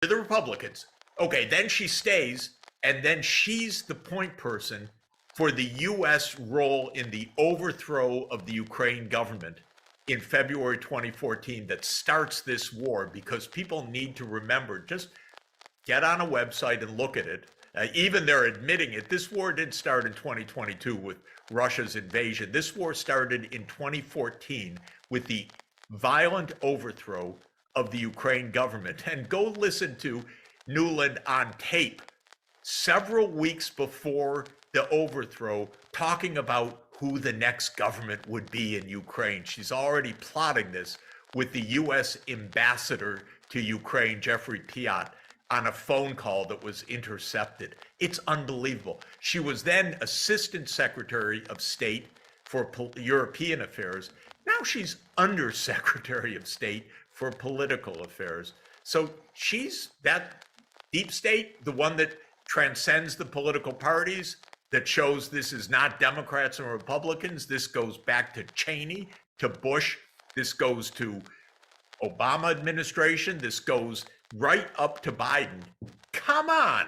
to the Republicans. Okay, then she stays, and then she's the point person for the U.S. role in the overthrow of the Ukraine government in February 2014 that starts this war, because people need to remember, just get on a website and look at it. Even they're admitting it. This war did start in 2022 with Russia's invasion. This war started in 2014 with the violent overthrow of the Ukraine government. And go listen to Nuland on tape several weeks before the overthrow, talking about who the next government would be in Ukraine. She's already plotting this with the U.S. ambassador to Ukraine, Jeffrey Piot, on a phone call that was intercepted. It's unbelievable. She was then Assistant Secretary of State for European Affairs. Now she's Undersecretary of State for Political Affairs. So she's that deep state, the one that transcends the political parties, that shows this is not Democrats and Republicans. This goes back to Cheney, to Bush. This goes to Obama administration. This goes right up to Biden. Come on.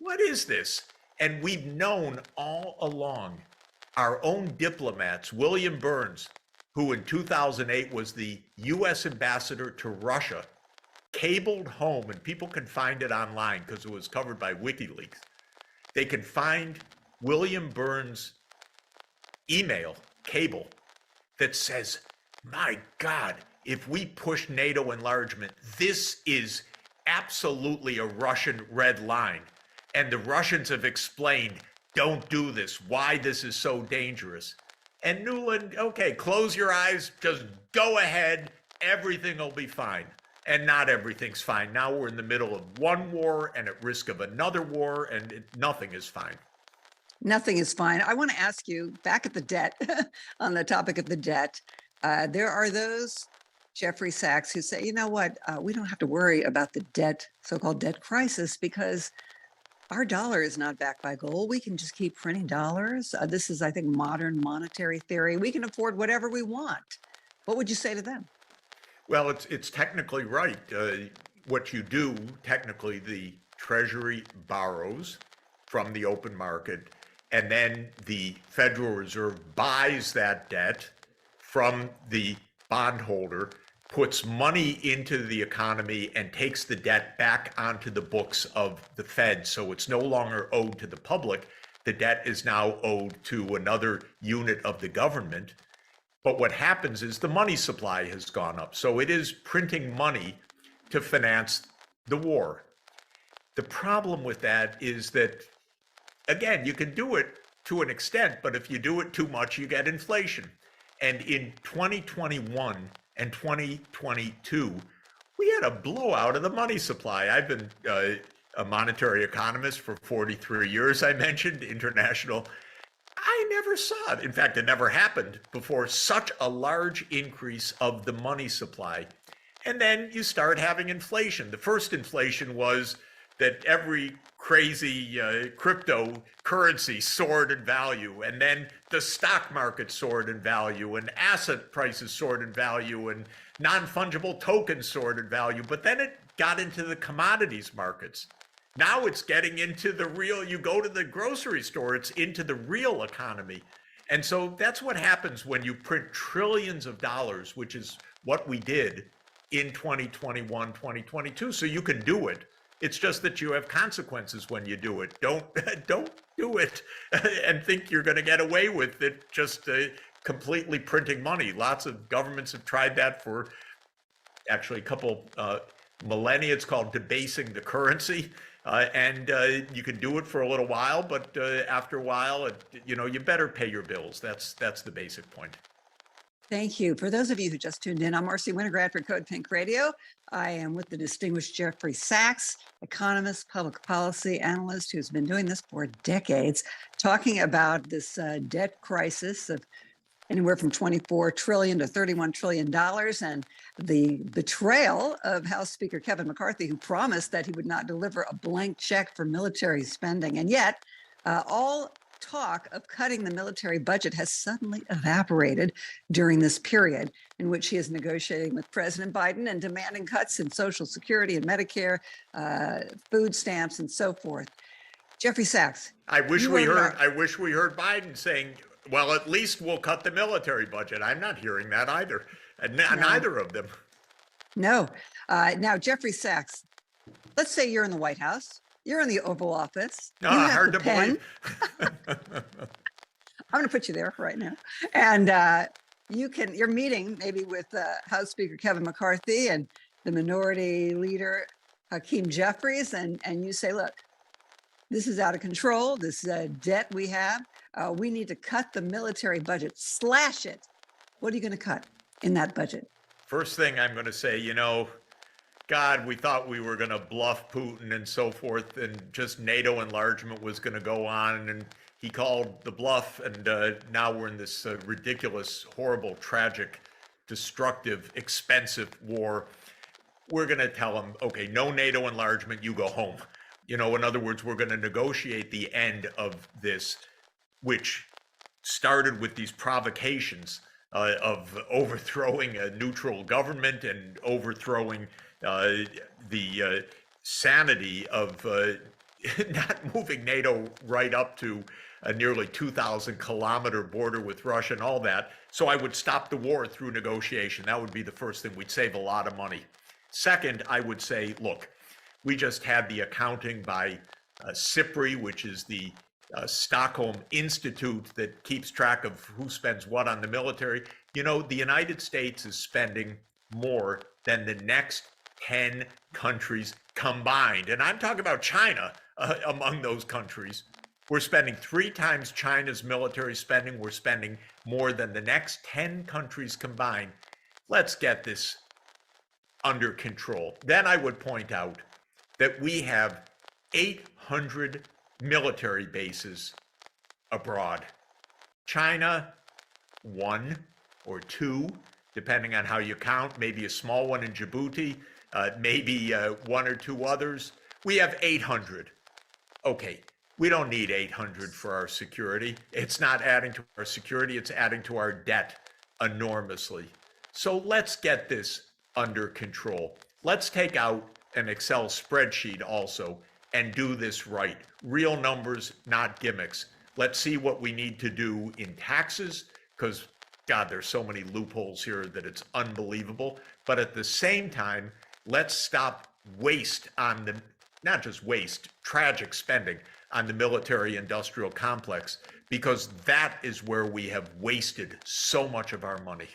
What is this? And we've known all along. Our own diplomats, William Burns, who in 2008 was the U.S. ambassador to Russia, cabled home, and people can find it online because it was covered by WikiLeaks. They can find William Burns' email cable that says, my God, if we push NATO enlargement, this is absolutely a Russian red line. And the Russians have explained, don't do this, why this is so dangerous. And Nuland, okay, close your eyes, just go ahead, everything will be fine. And not everything's fine. Now we're in the middle of one war and at risk of another war, and nothing is fine. Nothing is fine. I want to ask you, back at the debt, on the topic of the debt, there are those, Jeffrey Sachs, who say, you know what, we don't have to worry about the debt, so-called debt crisis, because our dollar is not backed by gold. We can just keep printing dollars. This is, I think, modern monetary theory. We can afford whatever we want. What would you say to them? Well, it's technically right. What you do, technically, the Treasury borrows from the open market, and then the Federal Reserve buys that debt from the bondholder, puts money into the economy, and takes the debt back onto the books of the Fed. So it's no longer owed to the public. The debt is now owed to another unit of the government. But what happens is the money supply has gone up. So it is printing money to finance the war. The problem with that is that, again, you can do it to an extent, but if you do it too much, you get inflation. And in 2021 and 2022, we had a blowout of the money supply. I've been a monetary economist for 43 years. I mentioned international. I never saw it. In fact, it never happened before, such a large increase of the money supply. And then you start having inflation. The first inflation was that every crazy cryptocurrency soared in value. And then the stock market soared in value, and asset prices soared in value, and non-fungible tokens soared in value. But then it got into the commodities markets. Now it's getting into the real, you go to the grocery store, it's into the real economy. And so that's what happens when you print trillions of dollars, which is what we did in 2021, 2022. So you can do it. It's just that you have consequences when you do it. Don't do it and think you're going to get away with it just completely printing money. Lots of governments have tried that for actually a couple millennia. It's called debasing the currency. And you can do it for a little while, but after a while, you better pay your bills. That's the basic point. Thank you. For those of you who just tuned in, I'm Marcy Winograd for Code Pink Radio. I am with the distinguished Jeffrey Sachs, economist, public policy analyst, who's been doing this for decades, talking about this debt crisis of anywhere from $24 trillion to $31 trillion, and the betrayal of House Speaker Kevin McCarthy, who promised that he would not deliver a blank check for military spending. And yet, all talk of cutting the military budget has suddenly evaporated during this period in which he is negotiating with President Biden and demanding cuts in Social Security and Medicare, food stamps, and so forth. Jeffrey Sachs. I wish we heard Biden saying, well, at least we'll cut the military budget. I'm not hearing that either. Neither of them. No. Now, Jeffrey Sachs, let's say you're in the White House. You're in the Oval Office. You have hard the to pen. believe. I'm going to put you there right now. And you're meeting maybe with House Speaker Kevin McCarthy and the Minority Leader Hakeem Jeffries, and you say, look, this is out of control. This is a debt we have. We need to cut the military budget, slash it. What are you going to cut in that budget? First thing I'm going to say, God, we thought we were going to bluff Putin and so forth, and just NATO enlargement was going to go on, and he called the bluff, and now we're in this ridiculous, horrible, tragic, destructive, expensive war. We're going to tell him, okay, no NATO enlargement, you go home. In other words, we're going to negotiate the end of this, which started with these provocations of overthrowing a neutral government and overthrowing the sanity of not moving NATO right up to a nearly 2,000-kilometer border with Russia and all that. So I would stop the war through negotiation. That would be the first thing. We'd save a lot of money. Second, I would say, look, we just had the accounting by SIPRI, which is the Stockholm Institute that keeps track of who spends what on the military. The United States is spending more than the next 10 countries combined. And I'm talking about China among those countries. We're spending 3 times China's military spending. We're spending more than the next 10 countries combined. Let's get this under control. Then I would point out that we have 800 military bases abroad. China, 1 or 2, depending on how you count, maybe a small one in Djibouti, maybe 1 or 2 others. We have 800. Okay, we don't need 800 for our security. It's not adding to our security, it's adding to our debt enormously. So let's get this under control. Let's take out an Excel spreadsheet also and do this right. Real numbers, not gimmicks. Let's see what we need to do in taxes, because God, there's so many loopholes here that it's unbelievable. But at the same time, let's stop waste on the, not just waste, tragic spending on the military industrial complex, because that is where we have wasted so much of our money.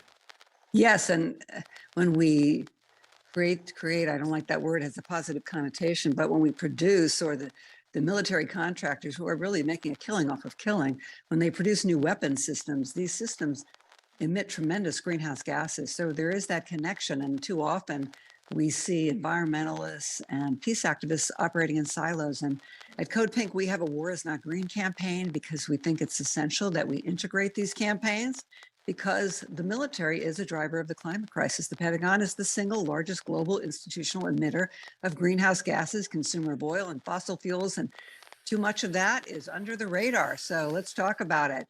Yes, and when we create, I don't like that word, it has a positive connotation, but when we produce, or the military contractors who are really making a killing off of killing, when they produce new weapon systems, these systems emit tremendous greenhouse gases. So there is that connection, and too often we see environmentalists and peace activists operating in silos. And at Code Pink, we have a War is Not Green campaign because we think it's essential that we integrate these campaigns, because the military is a driver of the climate crisis. The Pentagon is the single largest global institutional emitter of greenhouse gases, consumer of oil and fossil fuels, and too much of that is under the radar. So let's talk about it.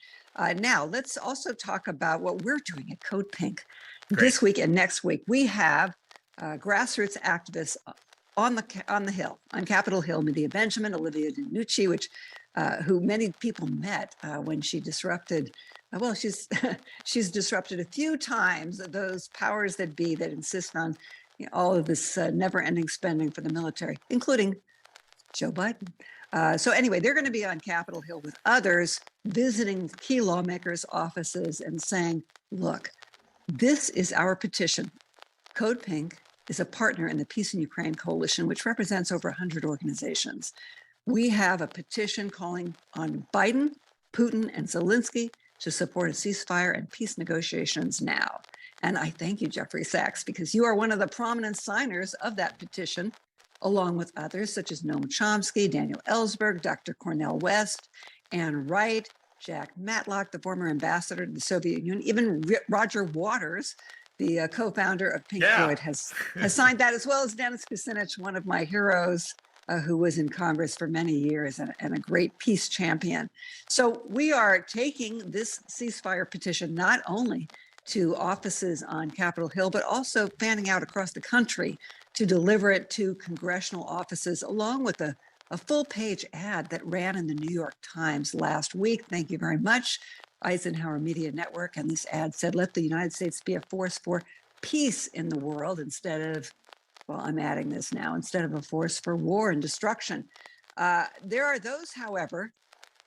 Now, let's also talk about what we're doing at Code Pink. Great. This week and next week. We have grassroots activists on the Hill, on Capitol Hill, Medea Benjamin, Olivia DiNucci, who many people met when she disrupted. Well, she's disrupted a few times those powers that be that insist on all of this never-ending spending for the military, including Joe Biden. So anyway, they're going to be on Capitol Hill with others, visiting key lawmakers' offices and saying, look, this is our petition. Code Pink is a partner in the Peace in Ukraine Coalition, which represents over 100 organizations. We have a petition calling on Biden, Putin, and Zelensky to support a ceasefire and peace negotiations now. And I thank you, Jeffrey Sachs, because you are one of the prominent signers of that petition, along with others such as Noam Chomsky, Daniel Ellsberg, Dr. Cornel West, Ann Wright, Jack Matlock, the former ambassador to the Soviet Union, even Roger Waters, the co-founder of Pink Floyd, has signed that, as well as Dennis Kucinich, one of my heroes, who was in Congress for many years and a great peace champion. So we are taking this ceasefire petition not only to offices on Capitol Hill, but also fanning out across the country to deliver it to congressional offices, along with a full-page ad that ran in the New York Times last week. Thank you very much, Eisenhower Media Network. And this ad said, let the United States be a force for peace in the world instead of, well, I'm adding this now, instead of a force for war and destruction. There are those, however,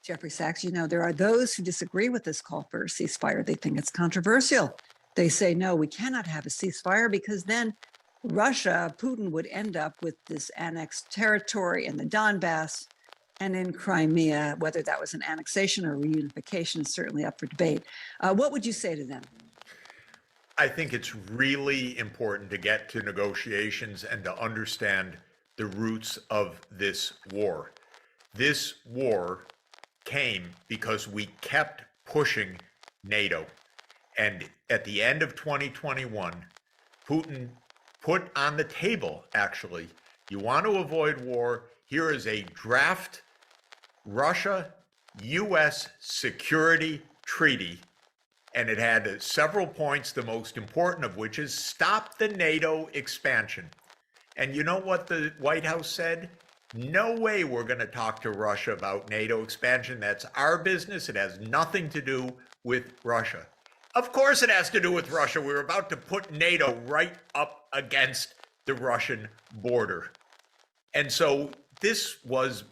Jeffrey Sachs, there are those who disagree with this call for a ceasefire. They think it's controversial. They say, no, we cannot have a ceasefire because then Russia, Putin would end up with this annexed territory in the Donbass and in Crimea. Whether that was an annexation or reunification is certainly up for debate. What would you say to them? I think it's really important to get to negotiations and to understand the roots of this war. This war came because we kept pushing NATO. And at the end of 2021, Putin put on the table, actually, you want to avoid war, here is a draft Russia-US security treaty. And it had several points, the most important of which is stop the NATO expansion. And you know what the White House said? No way we're going to talk to Russia about NATO expansion. That's our business. It has nothing to do with Russia. Of course it has to do with Russia. We're about to put NATO right up against the Russian border. And so this was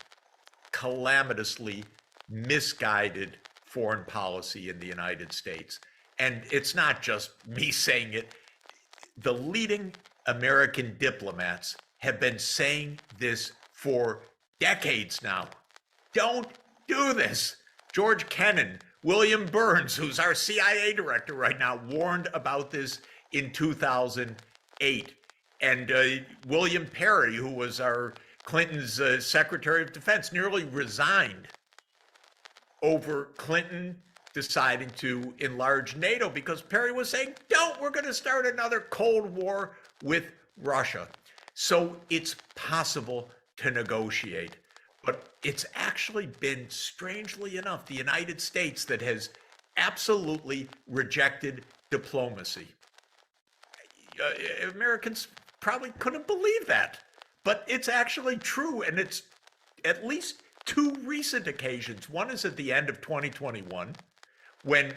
calamitously misguided foreign policy in the United States. And it's not just me saying it. The leading American diplomats have been saying this for decades now. Don't do this. George Kennan, William Burns, who's our CIA director right now, warned about this in 2008. And William Perry, who was our Clinton's Secretary of Defense, nearly resigned over Clinton deciding to enlarge NATO because Perry was saying, we're going to start another Cold War with Russia. So it's possible to negotiate. But it's actually been, strangely enough, the United States that has absolutely rejected diplomacy. Americans probably couldn't believe that, but it's actually true. And it's at least two recent occasions. One is at the end of 2021, when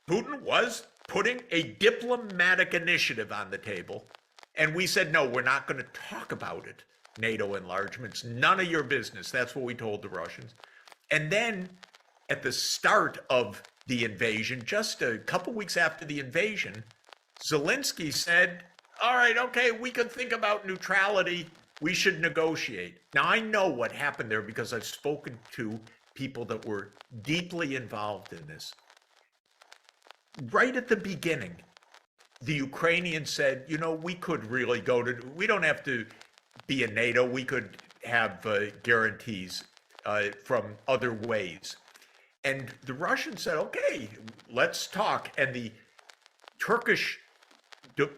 Putin was putting a diplomatic initiative on the table. And we said, no, we're not going to talk about it. NATO enlargements, none of your business. That's what we told the Russians. And then at the start of the invasion, just a couple weeks after the invasion, Zelensky said, all right, okay, we could think about neutrality. We should negotiate. Now, I know what happened there because I've spoken to people that were deeply involved in this. Right at the beginning, the Ukrainians said, we could really we don't have to be in NATO. We could have guarantees from other ways. And the Russians said, okay, let's talk. And the Turkish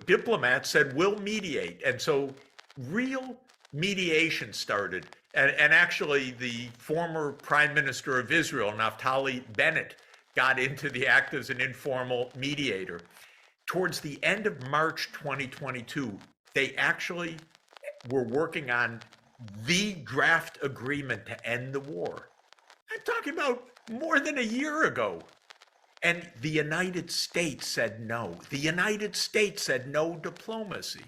diplomats said, we'll mediate. And so real mediation started. And actually, the former prime minister of Israel, Naftali Bennett, got into the act as an informal mediator. Towards the end of March 2022, they actually were working on the draft agreement to end the war. I'm talking about more than a year ago. And the United States said no. The United States said no diplomacy.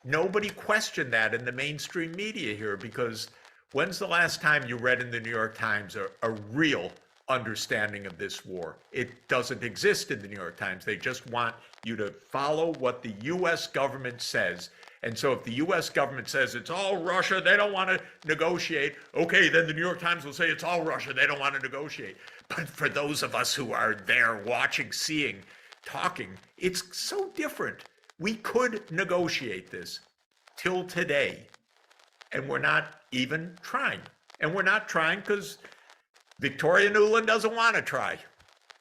Nobody questioned that in the mainstream media here, because when's the last time you read in the New York Times a real understanding of this war? It doesn't exist in the New York Times. They just want you to follow what the U.S. government says. And so if the U.S. government says it's all Russia, they don't want to negotiate, okay, then the New York Times will say it's all Russia, they don't want to negotiate. But for those of us who are there watching, seeing, talking, it's so different. We could negotiate this till today, and we're not even trying. And we're not trying because Victoria Nuland doesn't want to try.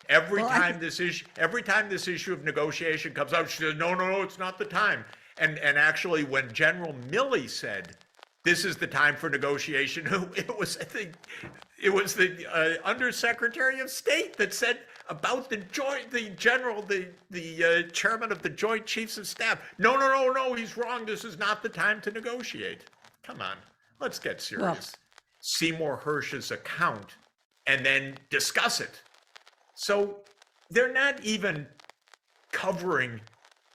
Every time this issue of negotiation comes up, she says, no, it's not the time. And actually, when General Milley said this is the time for negotiation. It was, I think, it was the Undersecretary of State that said about the chairman of the Joint Chiefs of Staff. No, he's wrong. This is not the time to negotiate. Come on, let's get serious. Well, Seymour Hersh's account and then discuss it. So they're not even covering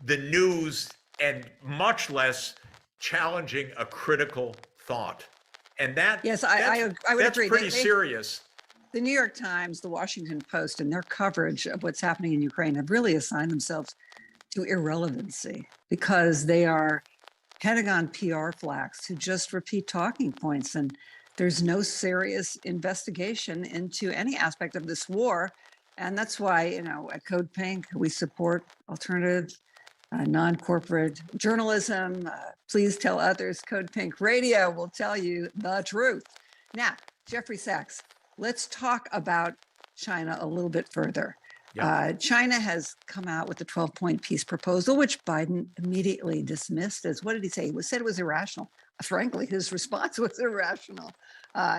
the news and much less challenging a critical thought. And that, yes, I would that's agree. pretty serious. The New York Times, the Washington Post, and their coverage of what's happening in Ukraine have really assigned themselves to irrelevancy because they are Pentagon PR flacks who just repeat talking points. And there's no serious investigation into any aspect of this war. And that's why, at Code Pink, we support alternative, non-corporate journalism. Please tell others. Code Pink Radio will tell you the truth. Now, Jeffrey Sachs, let's talk about China a little bit further. Yeah. China has come out with the 12-point peace proposal, which Biden immediately dismissed as, what did he say? He said it was irrational. Frankly, his response was irrational.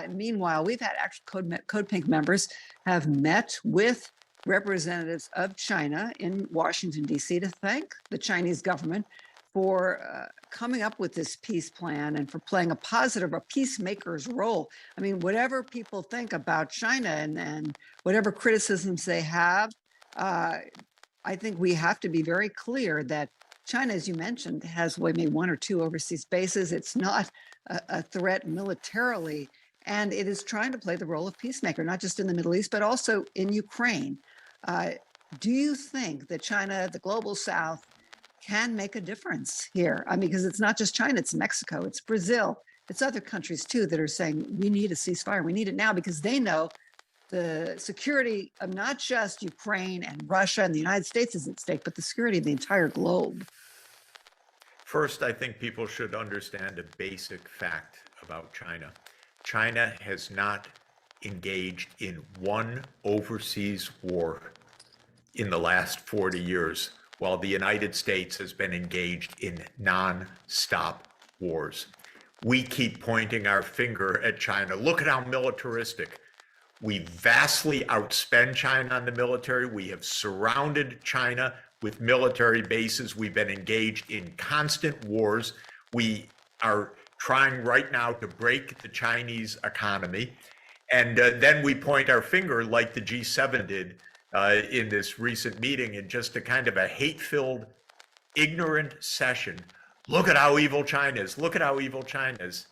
Meanwhile, we've had actual Code Pink members have met with representatives of China in Washington, D.C. to thank the Chinese government for coming up with this peace plan and for playing a peacemaker's role. I mean, whatever people think about China and whatever criticisms they have, I think we have to be very clear that China, as you mentioned, has maybe one or two overseas bases. It's not a threat militarily, and it is trying to play the role of peacemaker, not just in the Middle East, but also in Ukraine. Do you think that China, the global South, can make a difference here? I mean, because it's not just China, it's Mexico, it's Brazil, it's other countries too that are saying we need a ceasefire. We need it now because they know the security of not just Ukraine and Russia and the United States is at stake, but the security of the entire globe. First, I think people should understand a basic fact about China. China has not engaged in one overseas war in the last 40 years, while the United States has been engaged in non-stop wars. We keep pointing our finger at China. Look at how militaristic. We vastly outspend China on the military. We have surrounded China with military bases. We've been engaged in constant wars. We are trying right now to break the Chinese economy. And then we point our finger like the G7 did in this recent meeting in just a kind of a hate-filled, ignorant session. Look at how evil China is. Look at how evil China is.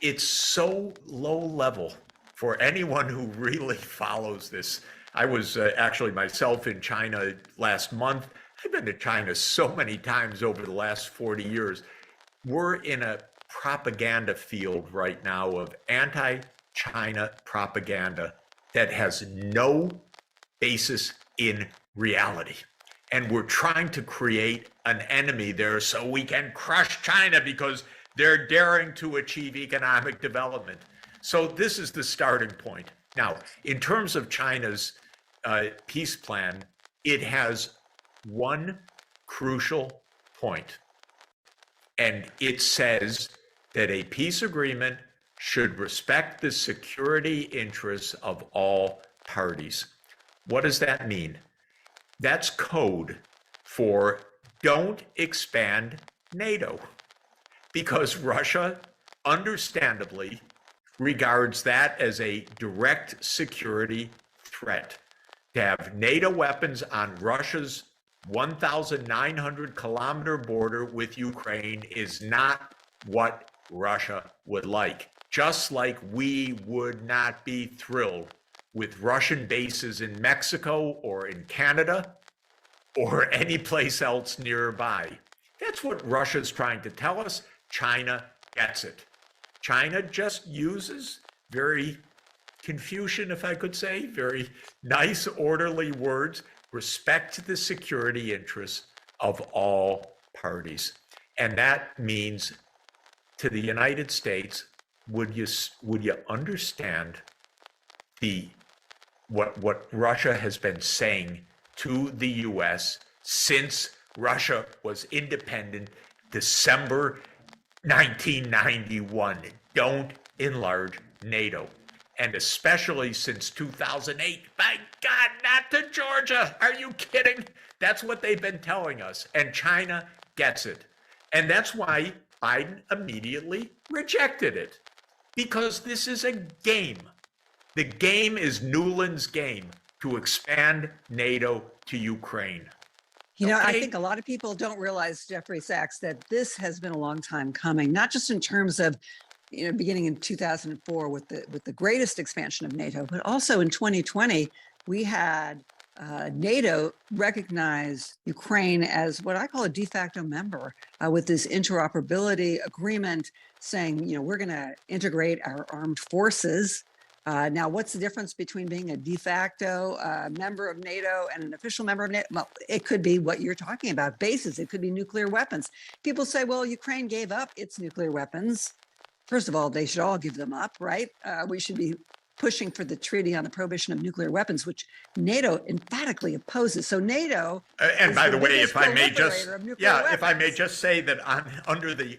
It's so low level for anyone who really follows this. I was actually myself in China last month. I've been to China so many times over the last 40 years. We're in a propaganda field right now of anti-China propaganda that has no basis in reality. And we're trying to create an enemy there so we can crush China because they're daring to achieve economic development. So this is the starting point. Now, in terms of China's peace plan, it has one crucial point. And it says that a peace agreement should respect the security interests of all parties. What does that mean? That's code for don't expand NATO, because Russia, understandably, regards that as a direct security threat. To have NATO weapons on Russia's 1,900 kilometer border with Ukraine is not what Russia would like. Just like we would not be thrilled with Russian bases in Mexico or in Canada or any place else nearby. That's what Russia's trying to tell us. China gets it. China just uses very Confucian, if I could say, very nice, orderly words, respect the security interests of all parties. And that means to the United States, would you understand what Russia has been saying to the US since Russia was independent December 1991. Don't enlarge NATO. And especially since 2008. My God, not to Georgia. Are you kidding? That's what they've been telling us. And China gets it. And that's why Biden immediately rejected it. Because this is a game. The game is Newland's game to expand NATO to Ukraine. I Okay? think a lot of people don't realize, Jeffrey Sachs, that this has been a long time coming, not just in terms of, beginning in 2004 with the greatest expansion of NATO, but also in 2020, we had NATO recognize Ukraine as what I call a de facto member with this interoperability agreement saying, we're going to integrate our armed forces. Now, what's the difference between being a de facto member of NATO and an official member of NATO? Well, it could be what you're talking about, bases. It could be nuclear weapons. People say, well, Ukraine gave up its nuclear weapons. First of all, they should all give them up, right? We should be pushing for the treaty on the prohibition of nuclear weapons, which NATO emphatically opposes. So NATO, and by the way, if I may just say that under the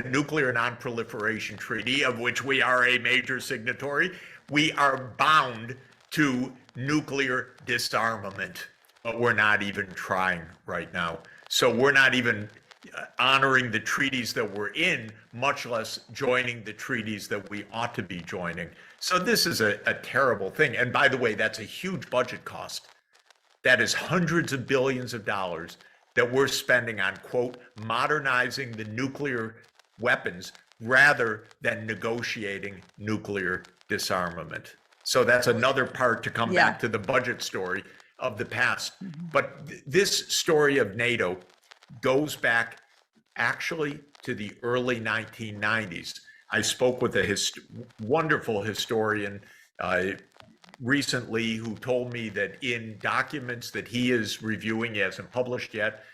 Nuclear Non-Proliferation Treaty, of which we are a major signatory, we are bound to nuclear disarmament, but we're not even trying right now. So we're not even honoring the treaties that we're in, much less joining the treaties that we ought to be joining. So this is a terrible thing. And by the way, that's a huge budget cost. That is hundreds of billions of dollars that we're spending on, quote, modernizing the nuclear weapons rather than negotiating nuclear disarmament. So that's another part to come back to the budget story of the past. But this story of NATO goes back actually to the early 1990s. I spoke with a wonderful historian recently who told me that in documents that he is reviewing, he hasn't published yet,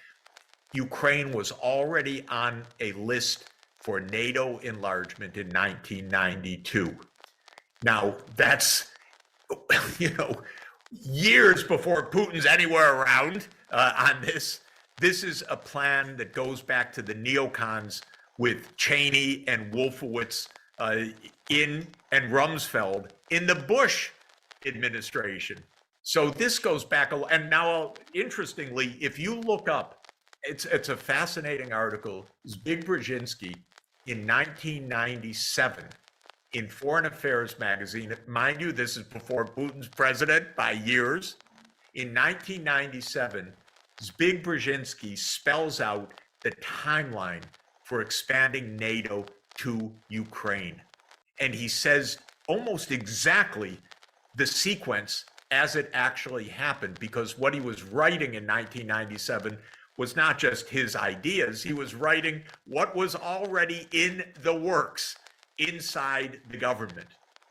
Ukraine was already on a list for NATO enlargement in 1992. Now, that's, years before Putin's anywhere around on this. This is a plan that goes back to the neocons with Cheney and Wolfowitz and Rumsfeld in the Bush administration. So this goes back, and now, interestingly, if you look up, it's a fascinating article. Zbig Brzezinski in 1997 in Foreign Affairs magazine. Mind you, this is before Putin's president by years. In 1997, Zbig Brzezinski spells out the timeline for expanding NATO to Ukraine. And he says almost exactly the sequence as it actually happened, because what he was writing in 1997 was not just his ideas, he was writing what was already in the works inside the government.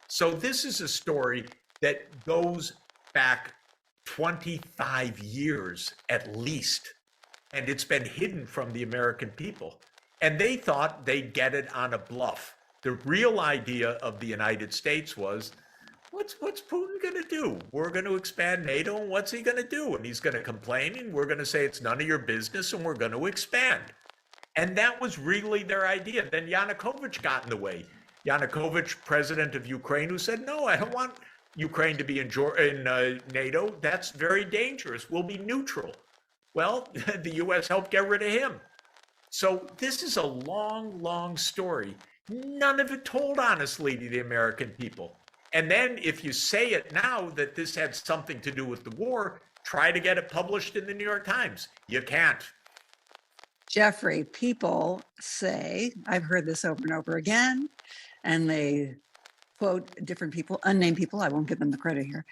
So this is a story that goes back 25 years at least, and it's been hidden from the American people. And they thought they'd get it on a bluff. The real idea of the United States was, what's Putin going to do? We're going to expand NATO, and what's he going to do? And he's going to complain, and we're going to say it's none of your business, and we're going to expand. And that was really their idea. Then Yanukovych got in the way. Yanukovych, president of Ukraine, who said, no, I don't want Ukraine to be in NATO. That's very dangerous. We'll be neutral. Well, the U.S. helped get rid of him. So this is a long, long story. None of it told honestly to the American people. And then if you say it now that this had something to do with the war, try to get it published in the New York Times. You can't. Jeffrey, people say, I've heard this over and over again, and they quote different people, unnamed people, I won't give them the credit here.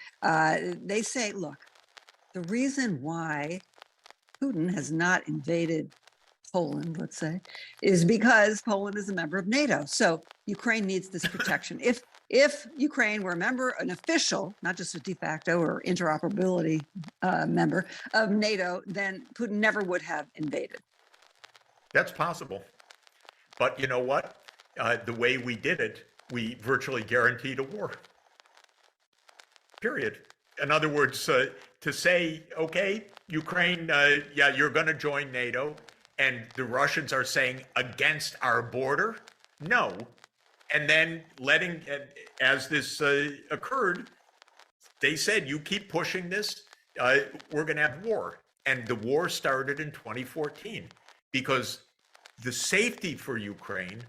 They say, look, the reason why Putin has not invaded Poland, let's say, is because Poland is a member of NATO. So Ukraine needs this protection. If Ukraine were a member, an official, not just a de facto or interoperability member of NATO, then Putin never would have invaded. That's possible. But you know what? The way we did it, we virtually guaranteed a war. Period. In other words, to say, okay, Ukraine, you're going to join NATO, and the Russians are saying against our border? No. And then as this occurred, they said, you keep pushing this, we're going to have war. And the war started in 2014 because the safety for Ukraine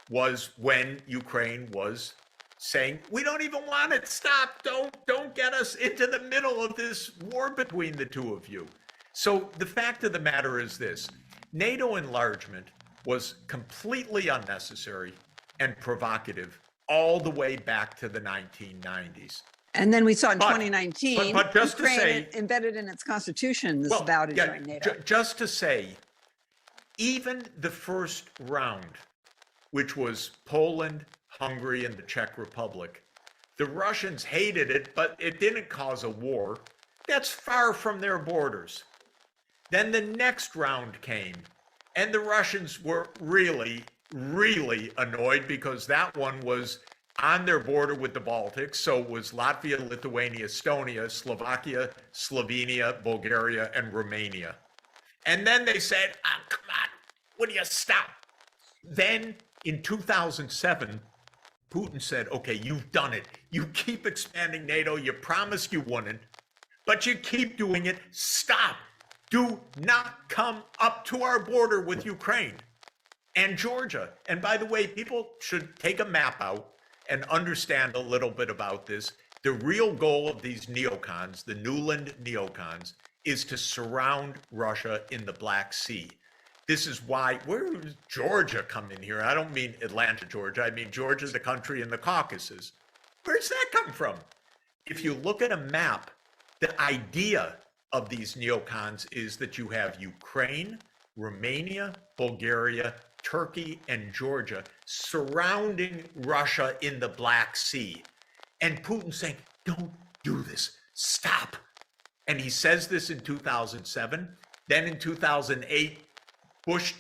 was when Ukraine was saying, we don't even want it. Stop. Don't get us into the middle of this war between the two of you. So the fact of the matter is this: NATO enlargement was completely unnecessary and provocative all the way back to the 1990s. And then we saw in 2019, but just Ukraine to say, embedded in its constitution this vow to join NATO. Just to say, even the first round, which was Poland, Hungary, and the Czech Republic, the Russians hated it, but it didn't cause a war. That's far from their borders. Then the next round came, and the Russians were really, really annoyed because that one was on their border with the Baltics. So it was Latvia, Lithuania, Estonia, Slovakia, Slovenia, Bulgaria, and Romania. And then they said, oh, come on, will you stop? Then in 2007, Putin said, okay, you've done it. You keep expanding NATO. You promised you wouldn't, but you keep doing it. Stop. Do not come up to our border with Ukraine and Georgia. And by the way, people should take a map out and understand a little bit about this. The real goal of these neocons, the Nuland neocons, is to surround Russia in the Black Sea. This is why, where does Georgia come in here? I don't mean Atlanta, Georgia. I mean Georgia, the country in the Caucasus. Where's that come from? If you look at a map, the idea of these neocons is that you have Ukraine, Romania, Bulgaria, Turkey, and Georgia surrounding Russia in the Black Sea. And Putin saying, don't do this, stop. And he says this in 2007. Then in 2008, Bush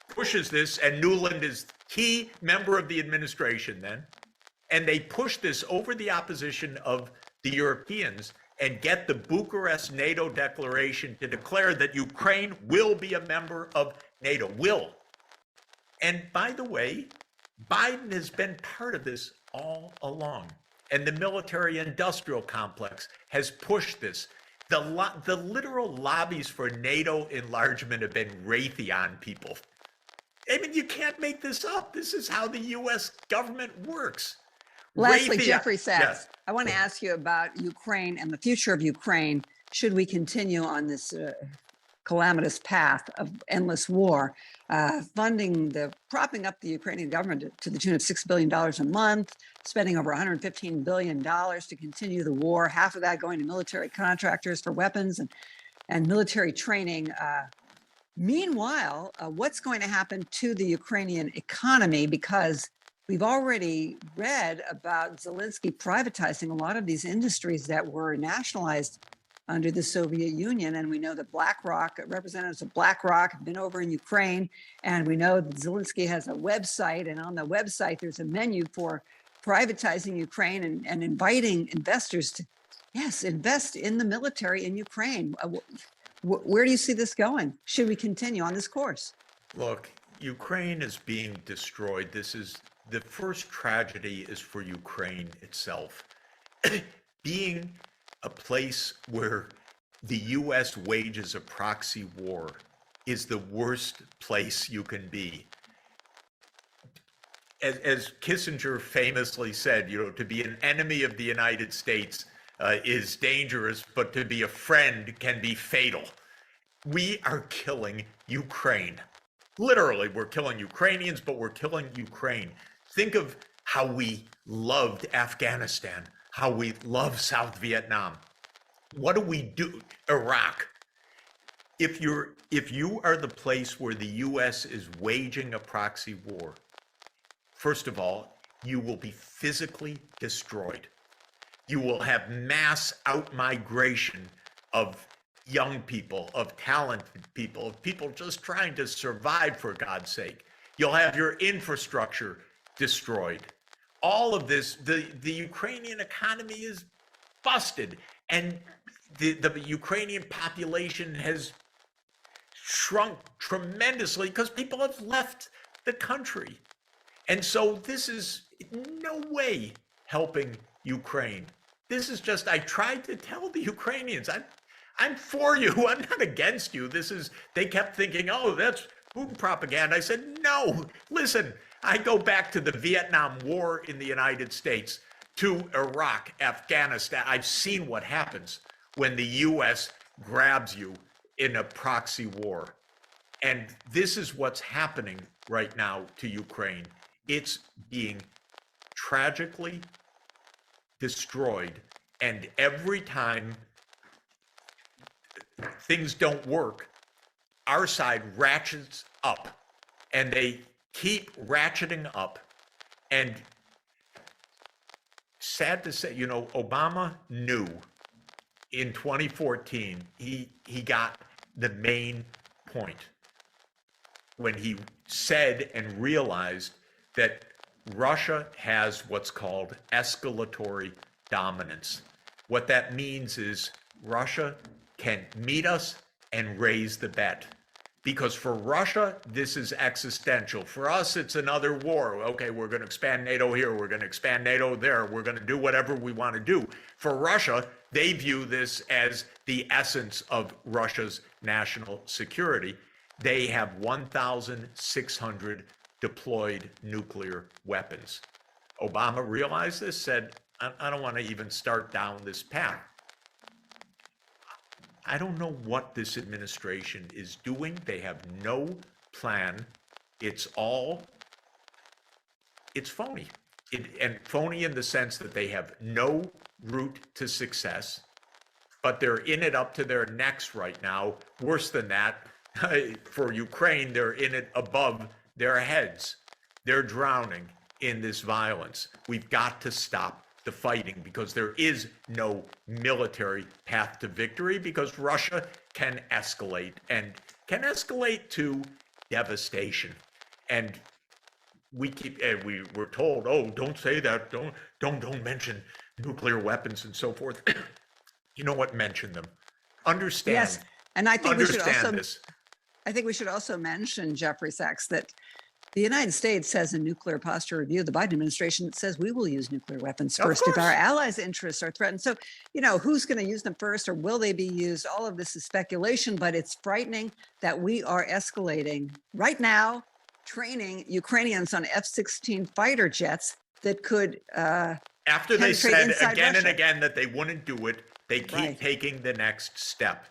pushes this, and Nuland is key member of the administration then. And they push this over the opposition of the Europeans and get the Bucharest NATO declaration to declare that Ukraine will be a member of NATO, will. And by the way, Biden has been part of this all along. And the military-industrial complex has pushed this. The literal lobbies for NATO enlargement have been Raytheon people. I mean, you can't make this up. This is how the U.S. government works. Lastly, Jeffrey Sachs, yes. I want to ask you about Ukraine and the future of Ukraine. Should we continue on this calamitous path of endless war, propping up the Ukrainian government to the tune of $6 billion a month, spending over $115 billion to continue the war, half of that going to military contractors for weapons and military training. Meanwhile, what's going to happen to the Ukrainian economy? Because we've already read about Zelensky privatizing a lot of these industries that were nationalized under the Soviet Union. And we know that BlackRock, representatives of BlackRock have been over in Ukraine. And we know that Zelensky has a website. And on the website, there's a menu for privatizing Ukraine and inviting investors to, yes, invest in the military in Ukraine. Where do you see this going? Should we continue on this course? Look, Ukraine is being destroyed. This is the first tragedy is for Ukraine itself. Being a place where the U.S. wages a proxy war is the worst place you can be. As Kissinger famously said, to be an enemy of the United States is dangerous, but to be a friend can be fatal. We are killing Ukraine. Literally, we're killing Ukrainians, but we're killing Ukraine. Think of how we loved Afghanistan, how we love South Vietnam. What do we do? Iraq. If you are the place where the U.S. is waging a proxy war, first of all, you will be physically destroyed. You will have mass outmigration of young people, of talented people, of people just trying to survive, for God's sake. You'll have your infrastructure destroyed. All of this, the Ukrainian economy is busted, and the Ukrainian population has shrunk tremendously because people have left the country. And so this is no way helping Ukraine. This is just, I tried to tell the Ukrainians, I'm for you. I'm not against you. They kept thinking, oh, that's Putin propaganda. I said, no, listen, I go back to the Vietnam War in the United States, to Iraq, Afghanistan. I've seen what happens when the US grabs you in a proxy war. And this is what's happening right now to Ukraine. It's being tragically destroyed. And every time things don't work, our side ratchets up, and they keep ratcheting up. And sad to say, Obama knew in 2014, he got the main point when he said and realized that Russia has what's called escalatory dominance. What that means is Russia can meet us and raise the bet. Because for Russia, this is existential. For us, it's another war. Okay, we're going to expand NATO here. We're going to expand NATO there. We're going to do whatever we want to do. For Russia, they view this as the essence of Russia's national security. They have 1,600 deployed nuclear weapons. Obama realized this, said, I don't want to even start down this path. I don't know what this administration is doing. They have no plan. It's phony. And phony in the sense that they have no route to success, but they're in it up to their necks right now. Worse than that, for Ukraine, they're in it above their heads. They're drowning in this violence. We've got to stop the fighting, because there is no military path to victory, because Russia can escalate, and can escalate to devastation. And we're told, oh, don't say that, don't mention nuclear weapons and so forth. You know what? Mention them. Understand. Yes, and I think I think we should also mention, Jeffrey Sachs, that the United States has a nuclear posture review. The Biden administration says we will use nuclear weapons first if our allies' interests are threatened. So, who's going to use them first, or will they be used? All of this is speculation, but it's frightening that we are escalating right now, training Ukrainians on F-16 fighter jets that could after they said again Russia. And again that they wouldn't do it, they keep taking the next step.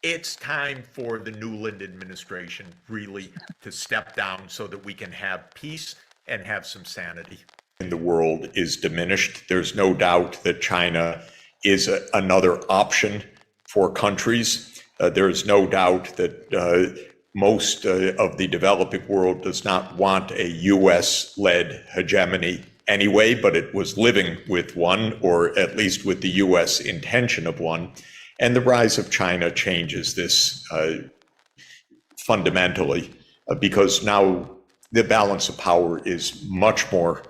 It's time for the Newland administration really to step down so that we can have peace and have some sanity. In the world is diminished. There's no doubt that China is another option for countries. There's no doubt that most of the developing world does not want a US-led hegemony anyway, but it was living with one, or at least with the US intention of one. And the rise of China changes this fundamentally, because now the balance of power is much more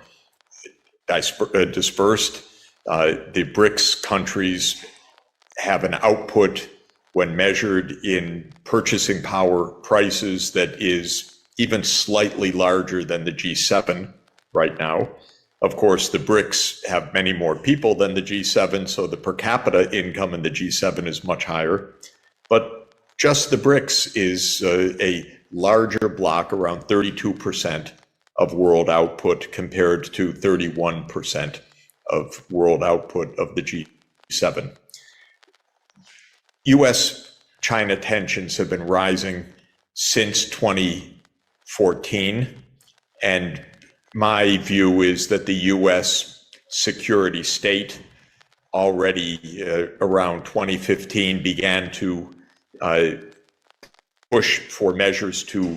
dispersed. The BRICS countries have an output when measured in purchasing power prices that is even slightly larger than the G7 right now. Of course, the BRICS have many more people than the G7, so the per capita income in the G7 is much higher. But just the BRICS is a larger block, around 32% of world output, compared to 31% of world output of the G7. US-China tensions have been rising since 2014, and my view is that the US security state already around 2015 began to push for measures to,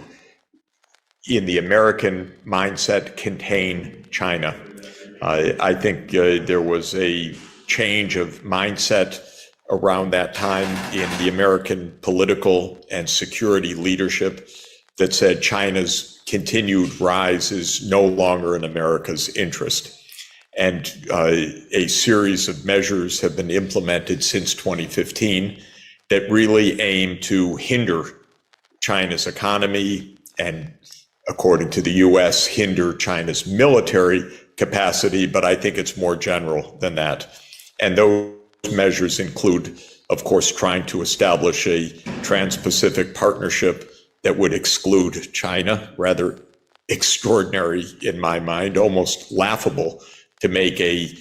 in the American mindset, contain China. I think there was a change of mindset around that time in the American political and security leadership that said China's continued rise is no longer in America's interest. And a series of measures have been implemented since 2015 that really aim to hinder China's economy and, according to the US, hinder China's military capacity, but I think it's more general than that. And those measures include, of course, trying to establish a Trans-Pacific partnership that would exclude China. Rather extraordinary in my mind, almost laughable to make a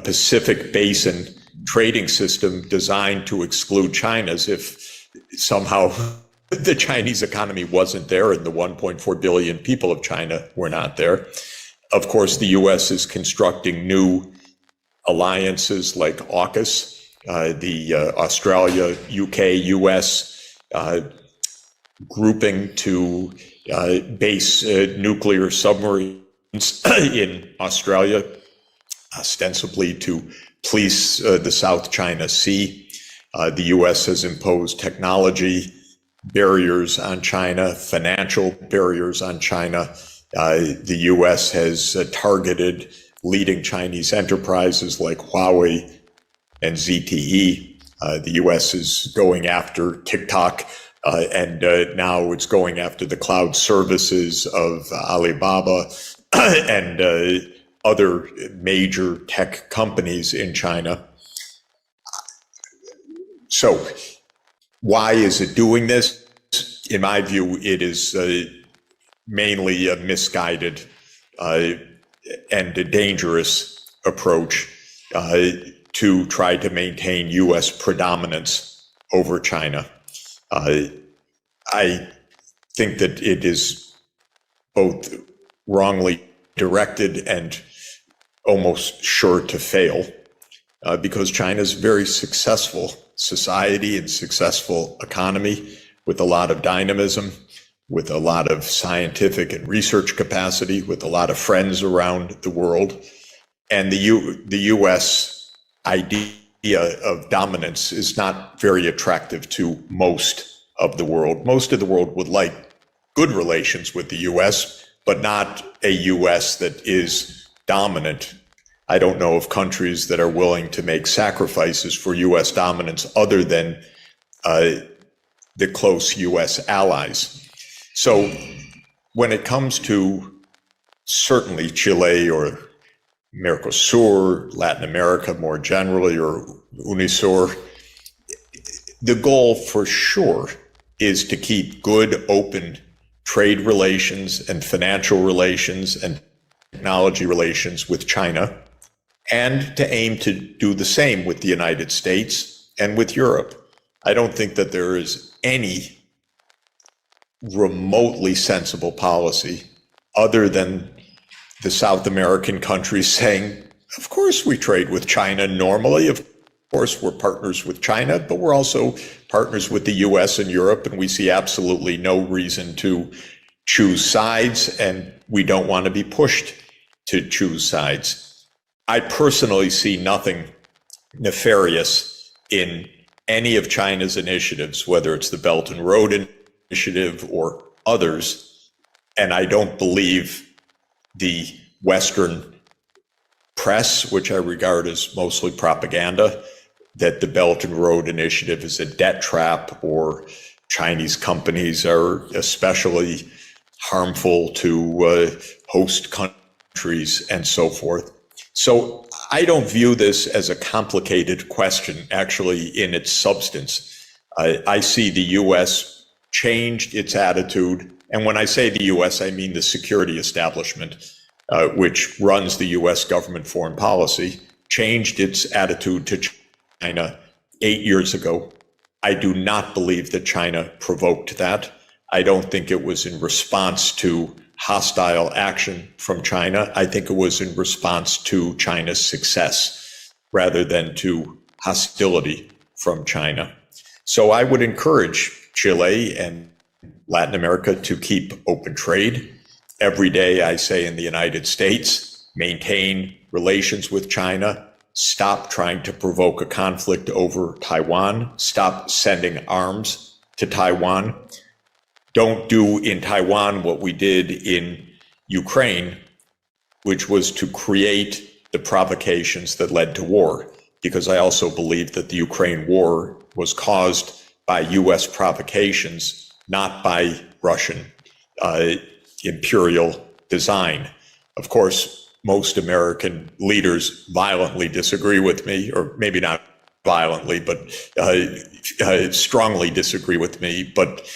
Pacific Basin trading system designed to exclude China, as if somehow the Chinese economy wasn't there and the 1.4 billion people of China were not there. Of course, the US is constructing new alliances like AUKUS, the Australia, UK, US grouping to base nuclear submarines in Australia, ostensibly to police the South China Sea. The US has imposed technology barriers on China, financial barriers on China. The US has targeted leading Chinese enterprises like Huawei and ZTE. The US is going after TikTok, and now it's going after the cloud services of Alibaba and other major tech companies in China. So why is it doing this? In my view, it is mainly a misguided and a dangerous approach to try to maintain US predominance over China. I think that it is both wrongly directed and almost sure to fail because China is a very successful society and successful economy with a lot of dynamism, with a lot of scientific and research capacity, with a lot of friends around the world. And the US idea of dominance is not very attractive to most of the world. Most of the world would like good relations with the US, but not a US that is dominant. I don't know of countries that are willing to make sacrifices for US dominance other than the close US allies. So when it comes to certainly Chile or Mercosur, Latin America more generally, or UNISUR, the goal for sure is to keep good, open trade relations and financial relations and technology relations with China, and to aim to do the same with the United States and with Europe. I don't think that there is any remotely sensible policy other than the South American countries saying, of course we trade with China normally, of course we're partners with China, but we're also partners with the US and Europe, and we see absolutely no reason to choose sides, and we don't want to be pushed to choose sides. I personally see nothing nefarious in any of China's initiatives, whether it's the Belt and Road Initiative or others, and I don't believe the Western press, which I regard as mostly propaganda, that the Belt and Road Initiative is a debt trap or Chinese companies are especially harmful to host countries and so forth. So I don't view this as a complicated question, actually, in its substance. I see the U.S. changed its attitude. And when I say the U.S., I mean the security establishment, which runs the U.S. government foreign policy, changed its attitude to China 8 years ago. I do not believe that China provoked that. I don't think it was in response to hostile action from China. I think it was in response to China's success rather than to hostility from China. So I would encourage Chile and Latin America to keep open trade. Every day I say in the United States, maintain relations with China, stop trying to provoke a conflict over Taiwan, stop sending arms to Taiwan. Don't do in Taiwan what we did in Ukraine, which was to create the provocations that led to war, because I also believe that the Ukraine war was caused by US provocations not by Russian imperial design. Of course, most American leaders violently disagree with me, or maybe not violently, but strongly disagree with me. But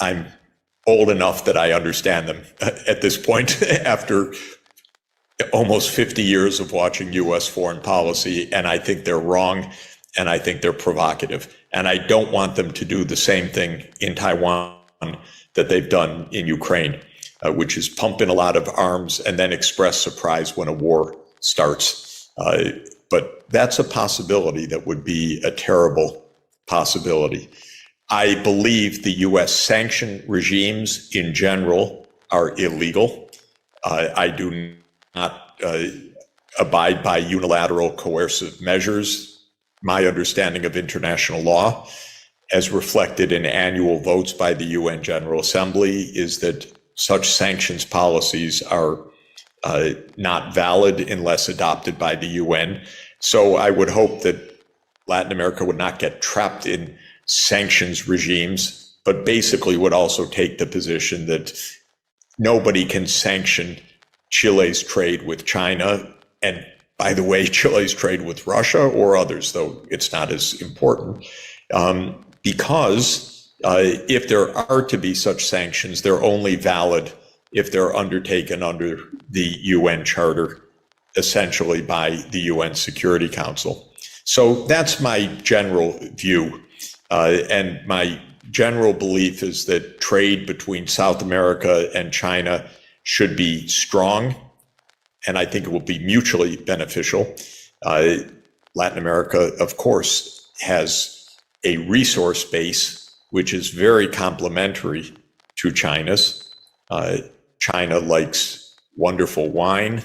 I'm old enough that I understand them at this point after almost 50 years of watching U.S. foreign policy, and I think they're wrong, and I think they're provocative. And I don't want them to do the same thing in Taiwan that they've done in Ukraine, which is pump in a lot of arms and then express surprise when a war starts. But that's a possibility that would be a terrible possibility. I believe the U.S. sanction regimes in general are illegal. I do not abide by unilateral coercive measures. My understanding of international law, as reflected in annual votes by the UN General Assembly, is that such sanctions policies are not valid unless adopted by the UN. So I would hope that Latin America would not get trapped in sanctions regimes, but basically would also take the position that nobody can sanction Chile's trade with China, and by the way, Chile's trade with Russia or others, though it's not as important, because if there are to be such sanctions, they're only valid if they're undertaken under the UN Charter, essentially by the UN Security Council. So that's my general view. And my general belief is that trade between South America and China should be strong, and I think it will be mutually beneficial. Latin America, of course, has a resource base which is very complementary to China's. China likes wonderful wine,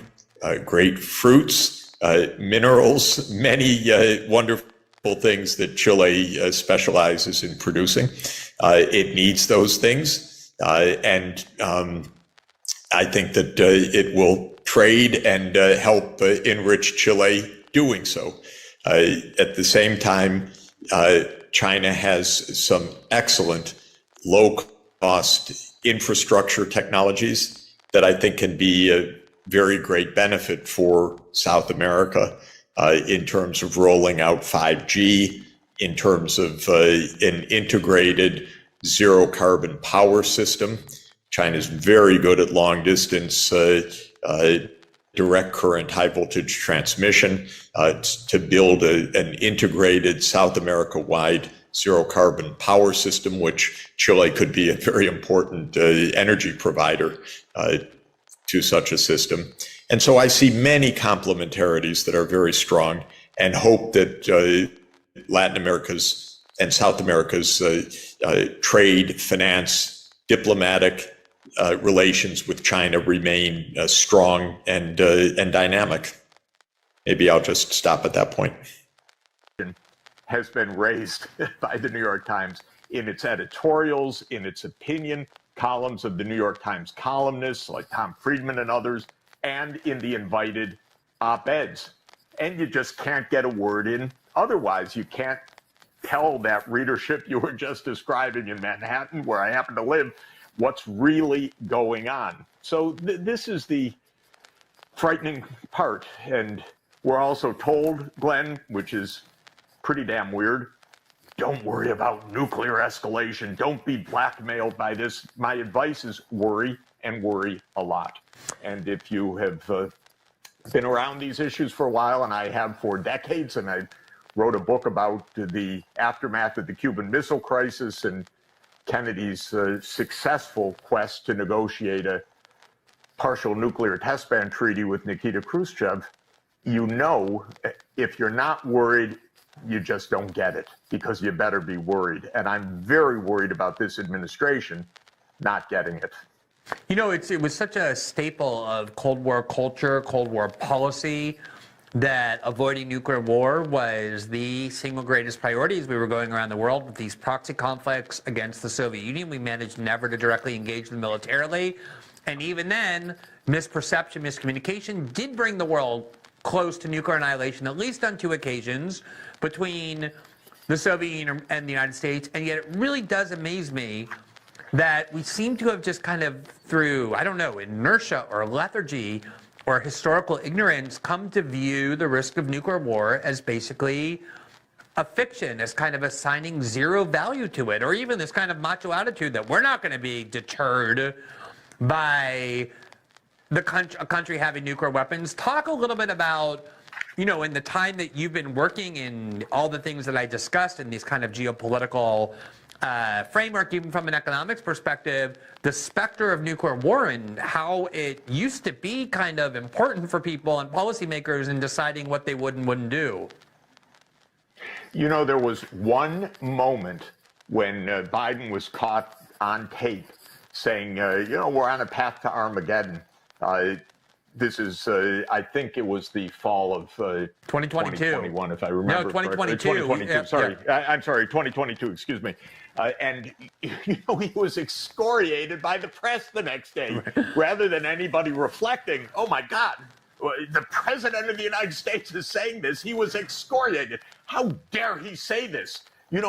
great fruits, minerals, many wonderful things that Chile specializes in producing. It needs those things, and I think that it will trade and help enrich Chile doing so. At the same time, China has some excellent low-cost infrastructure technologies that I think can be a very great benefit for South America in terms of rolling out 5G, in terms of an integrated zero-carbon power system. China's very good at long-distance direct current high voltage transmission to build an integrated South America-wide zero carbon power system, which Chile could be a very important energy provider to such a system. And so I see many complementarities that are very strong, and hope that Latin America's and South America's trade, finance, diplomatic relations with China remain strong and dynamic. Maybe I'll just stop at that point. Has been raised by the New York Times in its editorials, in its opinion columns of the New York Times columnists like Tom Friedman and others, and in the invited op-eds. And you just can't get a word in otherwise. You can't tell that readership you were just describing in Manhattan, where I happen to live, what's really going on. So this is the frightening part. And we're also told, Glenn, which is pretty damn weird, don't worry about nuclear escalation. Don't be blackmailed by this. My advice is worry, and worry a lot. And if you have been around these issues for a while, and I have for decades, and I wrote a book about the aftermath of the Cuban Missile Crisis and Kennedy's successful quest to negotiate a partial nuclear test ban treaty with Nikita Khrushchev, you know, if you're not worried, you just don't get it, because you better be worried. And I'm very worried about this administration not getting it. You know, it was such a staple of Cold War culture, Cold War policy, that avoiding nuclear war was the single greatest priority as we were going around the world with these proxy conflicts against the Soviet Union. We managed never to directly engage them militarily. And even then, misperception, miscommunication did bring the world close to nuclear annihilation, at least on 2 occasions, between the Soviet Union and the United States. And yet it really does amaze me that we seem to have just kind of through, I don't know, inertia or lethargy or historical ignorance come to view the risk of nuclear war as basically a fiction, as kind of assigning zero value to it, or even this kind of macho attitude that we're not going to be deterred by a country having nuclear weapons. Talk a little bit about, in the time that you've been working in all the things that I discussed in these kind of geopolitical framework, even from an economics perspective, the specter of nuclear war and how it used to be kind of important for people and policymakers in deciding what they would and wouldn't do. There was one moment when Biden was caught on tape saying, we're on a path to Armageddon. This is, I think it was the fall of 2021, if I remember. No, 2022. 2022. Yeah, sorry, yeah. I'm sorry, 2022. Excuse me. And he was excoriated by the press the next day, rather than anybody reflecting. Oh my God, the president of the United States is saying this. He was excoriated. How dare he say this? He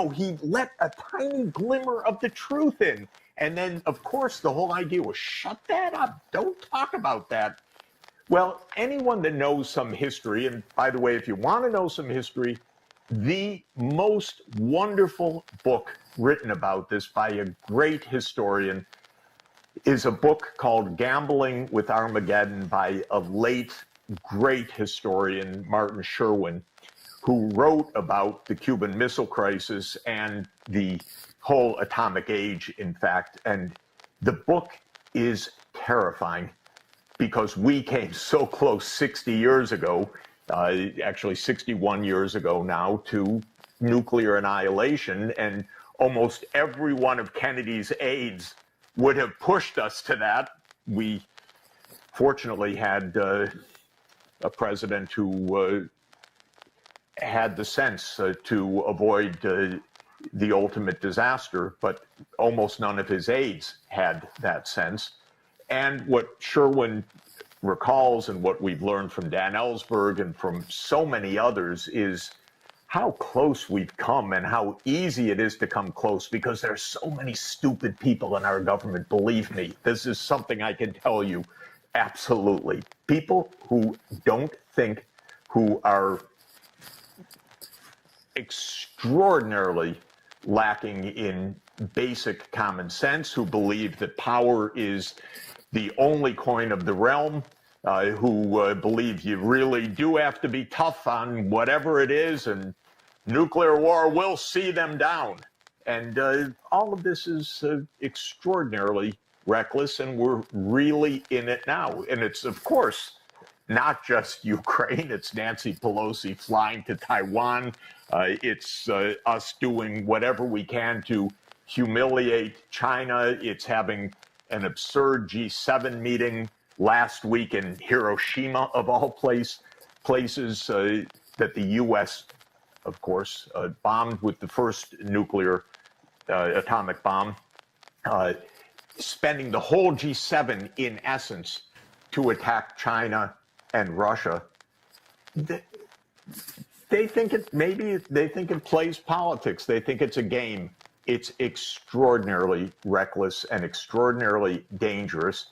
let a tiny glimmer of the truth in. And then, of course, the whole idea was shut that up. Don't talk about that. Well, anyone that knows some history, and by the way, if you want to know some history, the most wonderful book written about this by a great historian is a book called Gambling with Armageddon by a late, great historian, Martin Sherwin, who wrote about the Cuban Missile Crisis and the whole atomic age, in fact. And the book is terrifying because we came so close 60 years ago, actually 61 years ago now, to nuclear annihilation. And almost every one of Kennedy's aides would have pushed us to that. We fortunately had a president who had the sense to avoid the ultimate disaster, but almost none of his aides had that sense. And what Sherwin recalls and what we've learned from Dan Ellsberg and from so many others is how close we've come and how easy it is to come close because there's so many stupid people in our government. Believe me, this is something I can tell you absolutely. People who don't think, who are extraordinarily lacking in basic common sense, who believe that power is the only coin of the realm, who believe you really do have to be tough on whatever it is, and nuclear war will see them down. And all of this is extraordinarily reckless, and we're really in it now. And it's, of course, not just Ukraine. It's Nancy Pelosi flying to Taiwan. It's us doing whatever we can to humiliate China. It's having an absurd G7 meeting last week in Hiroshima, of all places, that the U.S., of course, bombed with the first nuclear atomic bomb, spending the whole G7, in essence, to attack China and Russia. They think it plays politics. They think it's a game. It's extraordinarily reckless and extraordinarily dangerous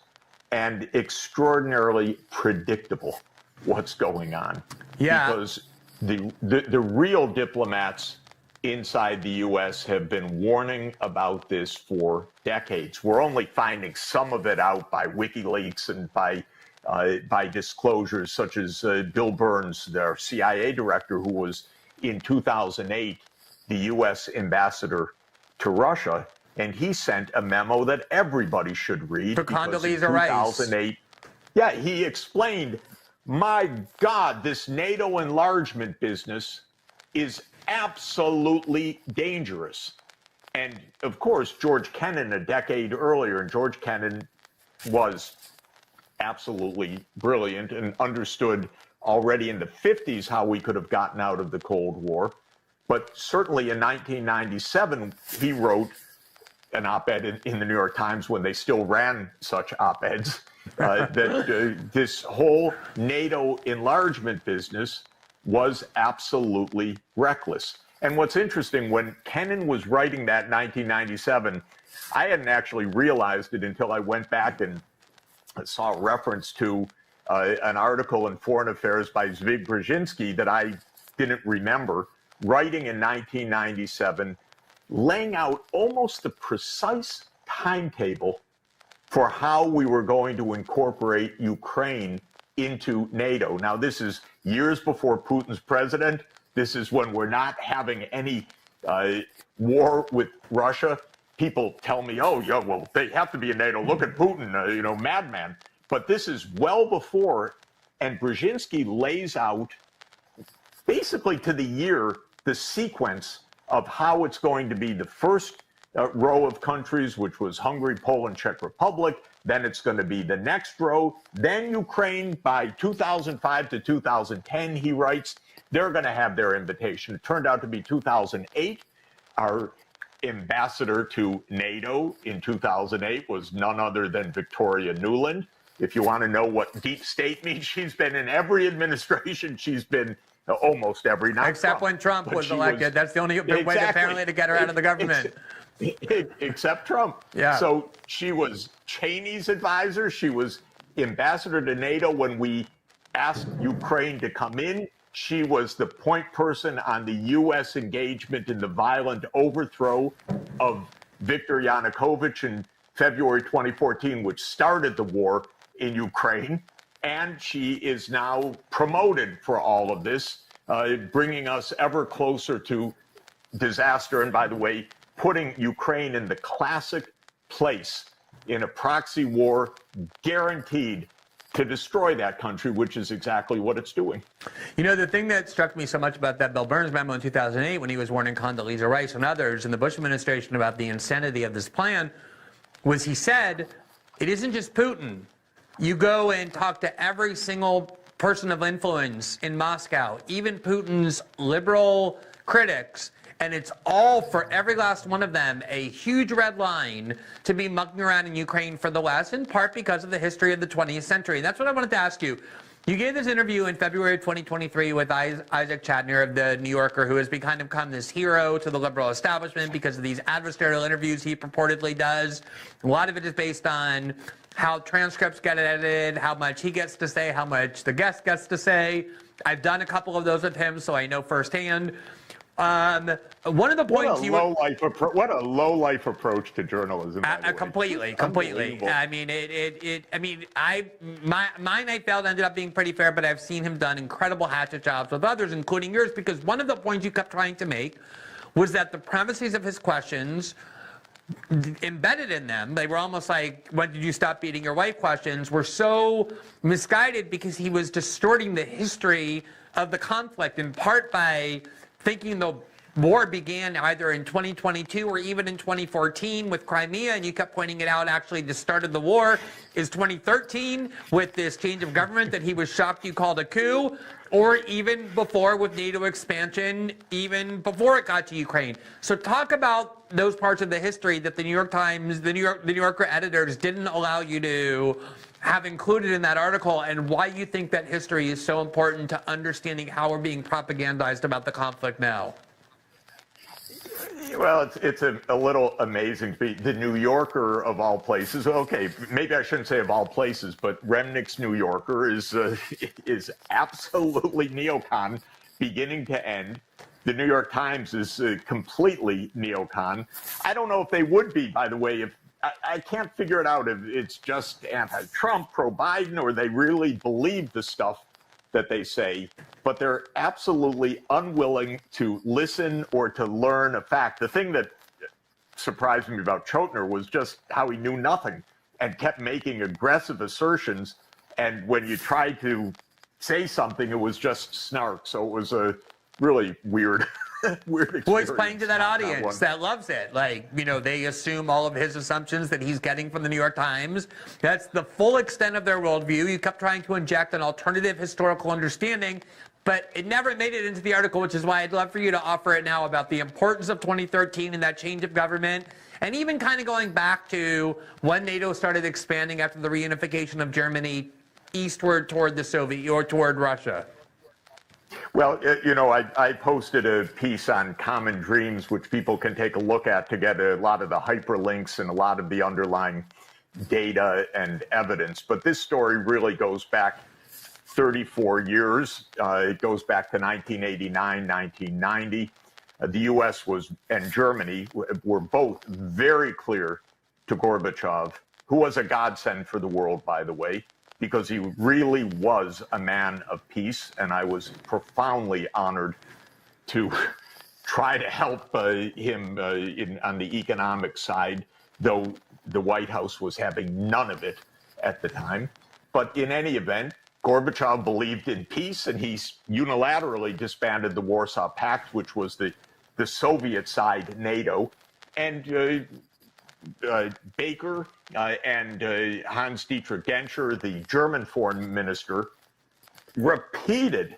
and extraordinarily predictable what's going on. Yeah. Because the real diplomats inside the U.S. have been warning about this for decades. We're only finding some of it out by WikiLeaks and by disclosures such as Bill Burns, their CIA director, who was in 2008 the U.S. ambassador to Russia, and he sent a memo that everybody should read. For because in Condoleezza Rice. 2008, yeah, he explained, my God, this NATO enlargement business is absolutely dangerous. And of course, George Kennan a decade earlier, and George Kennan was absolutely brilliant and understood already in the 50s how we could have gotten out of the Cold War. But certainly in 1997, he wrote an op-ed in the New York Times, when they still ran such op-eds, that this whole NATO enlargement business was absolutely reckless. And what's interesting, when Kennan was writing that in 1997, I hadn't actually realized it until I went back and saw a reference to an article in Foreign Affairs by Zbigniew Brzezinski that I didn't remember, writing in 1997, laying out almost the precise timetable for how we were going to incorporate Ukraine into NATO. Now, this is years before Putin's president. This is when we're not having any war with Russia. People tell me, oh, yeah, well, they have to be in NATO. Look at Putin, madman. But this is well before, and Brzezinski lays out basically to the year the sequence of how it's going to be the first row of countries, which was Hungary, Poland, Czech Republic. Then it's going to be the next row. Then Ukraine by 2005 to 2010, he writes, they're going to have their invitation. It turned out to be 2008. Our ambassador to NATO in 2008 was none other than Victoria Nuland. If you want to know what deep state means, she's been in every administration. She's been almost every. Except when Trump was elected. That's the only way apparently to get her out of the government. Except Trump. Yeah. So she was Cheney's advisor. She was ambassador to NATO when we asked Ukraine to come in. She was the point person on the U.S. engagement in the violent overthrow of Viktor Yanukovych in February 2014, which started the war in Ukraine. And she is now promoted for all of this, bringing us ever closer to disaster. And by the way, putting Ukraine in the classic place in a proxy war guaranteed to destroy that country, which is exactly what it's doing. You know, the thing that struck me so much about that Bill Burns memo in 2008, when he was warning Condoleezza Rice and others in the Bush administration about the insanity of this plan, was he said, it isn't just Putin. You go and talk to every single person of influence in Moscow, even Putin's liberal critics, and it's all, for every last one of them, a huge red line to be mucking around in Ukraine for the West, in part because of the history of the 20th century. And that's what I wanted to ask you. You gave this interview in February 2023 with Isaac Chadner of The New Yorker, who has become this hero to the liberal establishment because of these adversarial interviews he purportedly does. A lot of it is based on how transcripts get edited, how much he gets to say, how much the guest gets to say. I've done a couple of those with him, so I know firsthand. One of the points what a low life approach to journalism. Completely. I mean, mine I felt ended up being pretty fair, but I've seen him done incredible hatchet jobs with others, including yours, because one of the points you kept trying to make was that the premises of his questions, embedded in them, they were almost like, when did you stop beating your wife questions, were so misguided because he was distorting the history of the conflict, in part by thinking the war began either in 2022 or even in 2014 with Crimea, and you kept pointing it out, actually the start of the war is 2013 with this change of government that he was shocked you called a coup, or even before with NATO expansion, even before it got to Ukraine. So talk about those parts of the history that the New York Times, the New Yorker editors didn't allow you to have included in that article, and why you think that history is so important to understanding how we're being propagandized about the conflict now. Well, it's a little amazing to be the New Yorker of all places. Okay, maybe I shouldn't say of all places, but Remnick's New Yorker is absolutely neocon, beginning to end. The New York Times is completely neocon. I don't know if they would be, by the way, if I can't figure it out if it's just anti-Trump, pro-Biden, or they really believe the stuff that they say, but they're absolutely unwilling to listen or to learn a fact. The thing that surprised me about Chotiner was just how he knew nothing and kept making aggressive assertions. And when you tried to say something, it was just snark. So it was a really weird experience. Well, he's playing to that audience that loves it. Like, you know, they assume all of his assumptions that he's getting from the New York Times. That's the full extent of their worldview. You kept trying to inject an alternative historical understanding, but it never made it into the article, which is why I'd love for you to offer it now about the importance of 2013 and that change of government, and even kind of going back to when NATO started expanding after the reunification of Germany eastward toward the Soviet or toward Russia. Well, I posted a piece on Common Dreams, which people can take a look at to get a lot of the hyperlinks and a lot of the underlying data and evidence. But this story really goes back 34 years. It goes back to 1989, 1990. The U.S. and Germany were both very clear to Gorbachev, who was a godsend for the world, by the way, because he really was a man of peace. And I was profoundly honored to try to help him on the economic side, though the White House was having none of it at the time. But in any event, Gorbachev believed in peace, and he unilaterally disbanded the Warsaw Pact, which was the Soviet side NATO. And Baker and Hans-Dietrich Genscher, the German foreign minister, repeated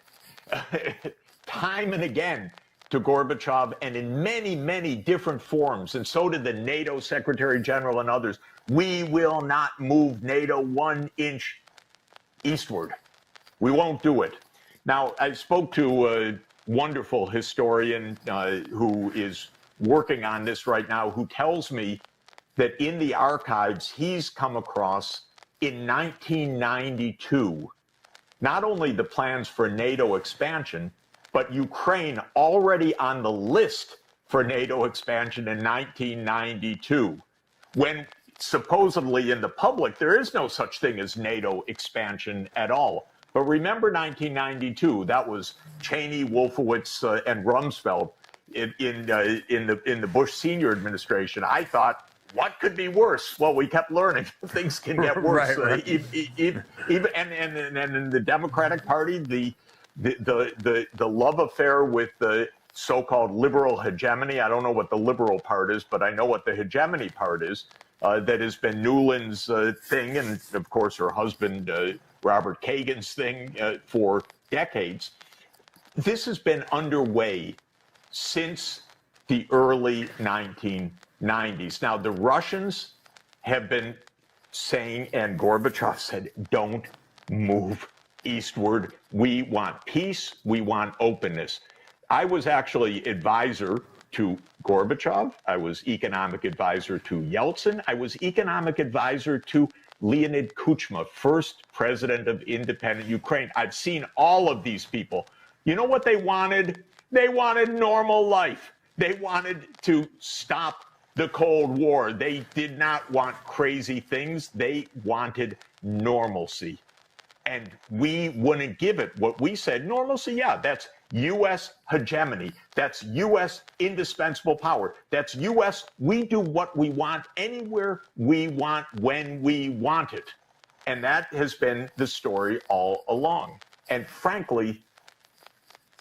time and again to Gorbachev, and in many, many different forms, and so did the NATO Secretary General and others, we will not move NATO 1 inch eastward. We won't do it. Now, I spoke to a wonderful historian who is working on this right now, who tells me that in the archives he's come across in 1992, not only the plans for NATO expansion, but Ukraine already on the list for NATO expansion in 1992, when supposedly in the public there is no such thing as NATO expansion at all. But remember 1992, that was Cheney, Wolfowitz, and Rumsfeld in the Bush senior administration. I thought, what could be worse? Well, we kept learning things can get worse. Right. Even and in the Democratic Party, the love affair with the so-called liberal hegemony. I don't know what the liberal part is, but I know what the hegemony part is. That has been Nuland's thing, and of course her husband Robert Kagan's thing for decades. This has been underway since the early 1990s. Now, the Russians have been saying, and Gorbachev said, don't move eastward. We want peace. We want openness. I was actually advisor to Gorbachev. I was economic advisor to Yeltsin. I was economic advisor to Leonid Kuchma, first president of independent Ukraine. I've seen all of these people. You know what they wanted? They wanted normal life. They wanted to stop the Cold War. They did not want crazy things. They wanted normalcy. And we wouldn't give it. What we said, normalcy, yeah, that's U.S. hegemony. That's U.S. indispensable power. That's U.S. we do what we want anywhere we want when we want it. And that has been the story all along. And frankly,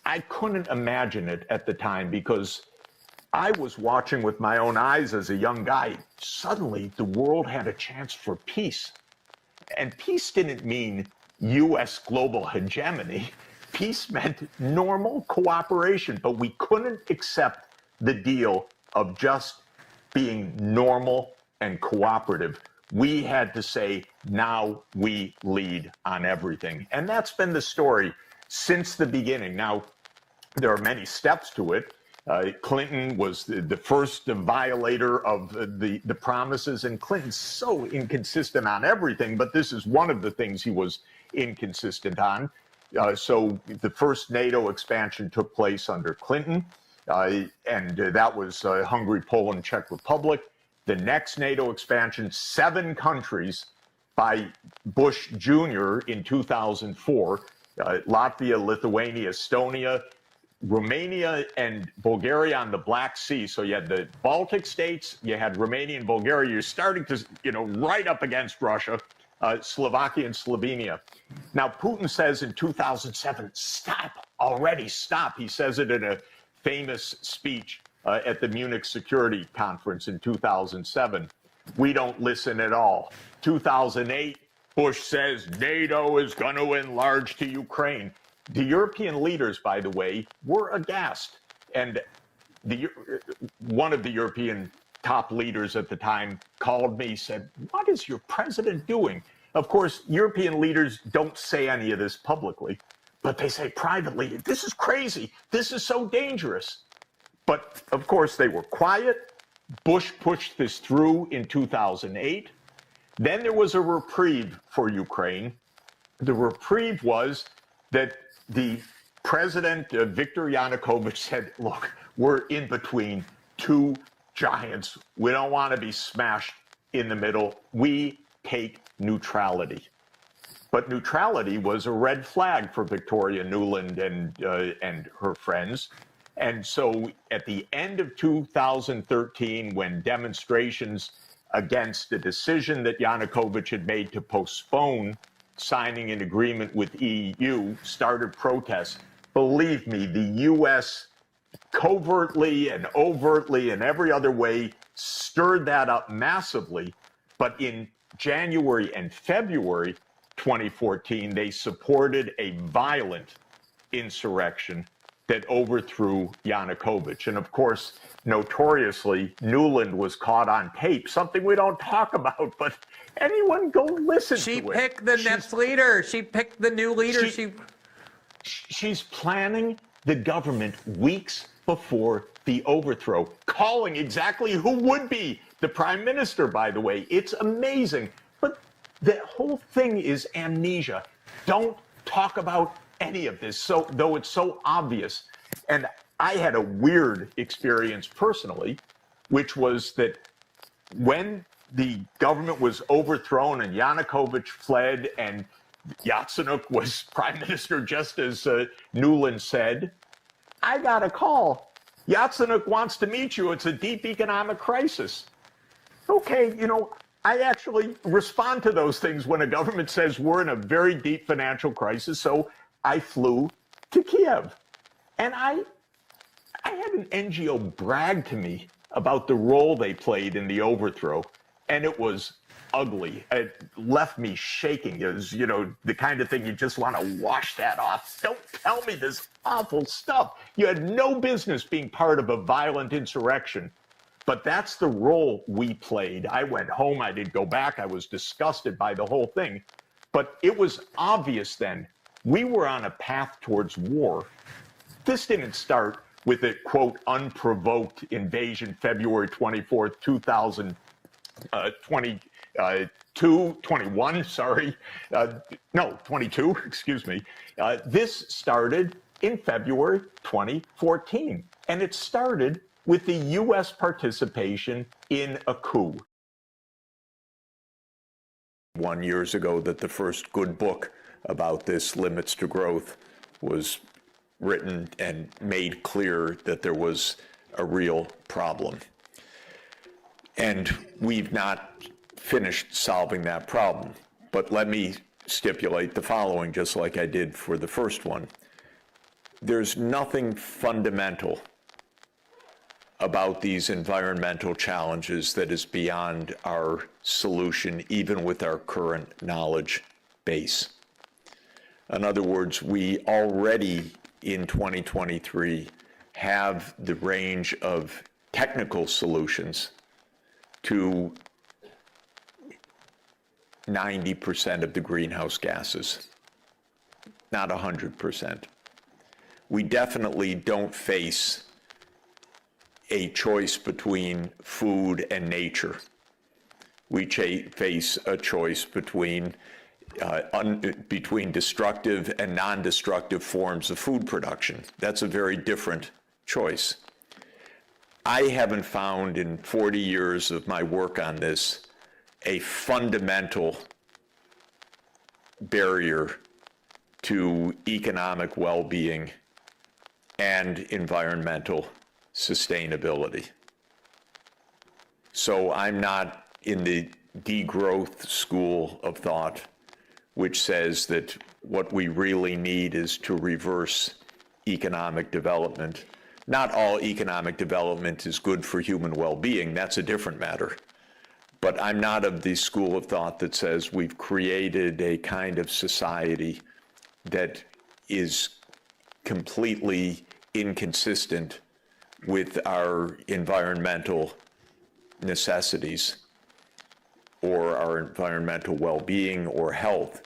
I couldn't imagine it at the time because I was watching with my own eyes as a young guy. Suddenly, the world had a chance for peace. And peace didn't mean U.S. global hegemony. Peace meant normal cooperation, but we couldn't accept the deal of just being normal and cooperative. We had to say, now we lead on everything. And that's been the story since the beginning. Now, there are many steps to it. Clinton was the first violator of the promises, and Clinton's so inconsistent on everything, but this is one of the things he was inconsistent on. So the first NATO expansion took place under Clinton, and that was Hungary, Poland, Czech Republic. The next NATO expansion, 7 countries by Bush Jr. in 2004, Latvia, Lithuania, Estonia, Romania, and Bulgaria on the Black Sea. So you had the Baltic states, you had Romania and Bulgaria. You're starting to, right up against Russia. Slovakia and Slovenia. Now, Putin says in 2007, stop already, stop. He says it in a famous speech at the Munich Security Conference in 2007. We don't listen at all. 2008, Bush says NATO is going to enlarge to Ukraine. The European leaders, by the way, were aghast. And one of the European top leaders at the time called me, said, what is your president doing? Of course, European leaders don't say any of this publicly, But they say privately, this is crazy. This is so dangerous. But of course, they were quiet. Bush pushed this through in 2008. Then there was a reprieve for Ukraine. The reprieve was that the president, Viktor Yanukovych, said, look, we're in between two giants. We don't want to be smashed in the middle. We take neutrality. But neutrality was a red flag for Victoria Nuland and her friends. And so at the end of 2013, when demonstrations against the decision that Yanukovych had made to postpone signing an agreement with EU started protests, believe me, the U.S. covertly and overtly and every other way stirred that up massively. But in January and February 2014, they supported a violent insurrection that overthrew Yanukovych. And of course, notoriously, Nuland was caught on tape, something we don't talk about, but anyone go listen to it. She picked the next leader. She picked the new leader. She's planning the government weeks before the overthrow, calling exactly who would be the prime minister, by the way. It's amazing. But the whole thing is amnesia. Don't talk about any of this, so though it's so obvious. And I had a weird experience personally, which was that when the government was overthrown and Yanukovych fled and Yatsenyuk was prime minister, just as Nuland said, I got a call. Yatsenyuk wants to meet you. It's a deep economic crisis. Okay, I actually respond to those things when a government says we're in a very deep financial crisis. So I flew to Kiev. And I had an NGO brag to me about the role they played in the overthrow. And it was ugly. It left me shaking. It was, the kind of thing you just want to wash that off. Don't tell me this awful stuff. You had no business being part of a violent insurrection. But that's the role we played. I went home. I didn't go back. I was disgusted by the whole thing. But it was obvious then we were on a path towards war. This didn't start with a, quote, unprovoked invasion February 24th, 22, excuse me. This started in February 2014, and it started with the U.S. participation in a coup. 1 year ago that the first good book about this, Limits to Growth, was written and made clear that there was a real problem. And we've not finished solving that problem. But let me stipulate the following, just like I did for the first one. There's nothing fundamental about these environmental challenges that is beyond our solution, even with our current knowledge base. In other words, we already in 2023 have the range of technical solutions to 90% of the greenhouse gases, not 100%. We definitely don't face a choice between food and nature. We face a choice between destructive and non-destructive forms of food production. That's a very different choice. I haven't found in 40 years of my work on this a fundamental barrier to economic well-being and environmental sustainability. So I'm not in the degrowth school of thought, which says that what we really need is to reverse economic development. Not all economic development is good for human well-being. That's a different matter. But I'm not of the school of thought that says we've created a kind of society that is completely inconsistent with our environmental necessities or our environmental well-being or health.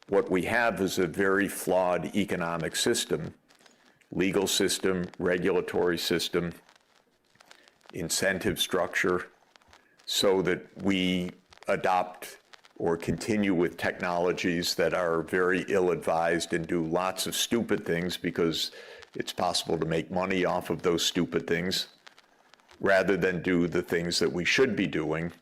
What we have is a very flawed economic system, legal system, regulatory system, incentive structure, so that we adopt or continue with technologies that are very ill-advised and do lots of stupid things because it's possible to make money off of those stupid things, rather than do the things that we should be doing.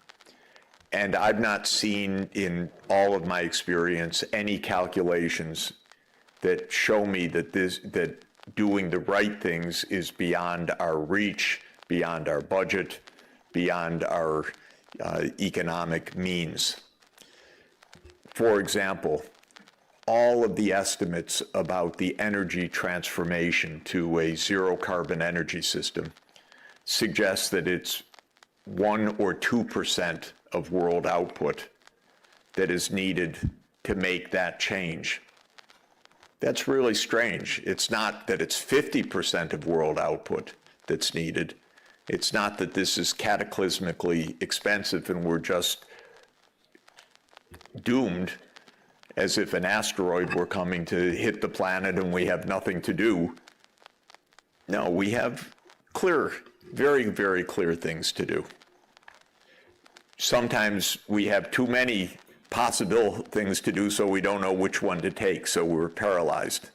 And I've not seen in all of my experience any calculations that show me that that doing the right things is beyond our reach, beyond our budget, beyond our economic means. For example, all of the estimates about the energy transformation to a zero carbon energy system suggest that it's 1 or 2% of world output that is needed to make that change. That's really strange. It's not that it's 50% of world output that's needed. It's not that this is cataclysmically expensive and we're just doomed as if an asteroid were coming to hit the planet and we have nothing to do. No, we have clear, very, very clear things to do. Sometimes we have too many possible things to do, so we don't know which one to take, so we're paralyzed.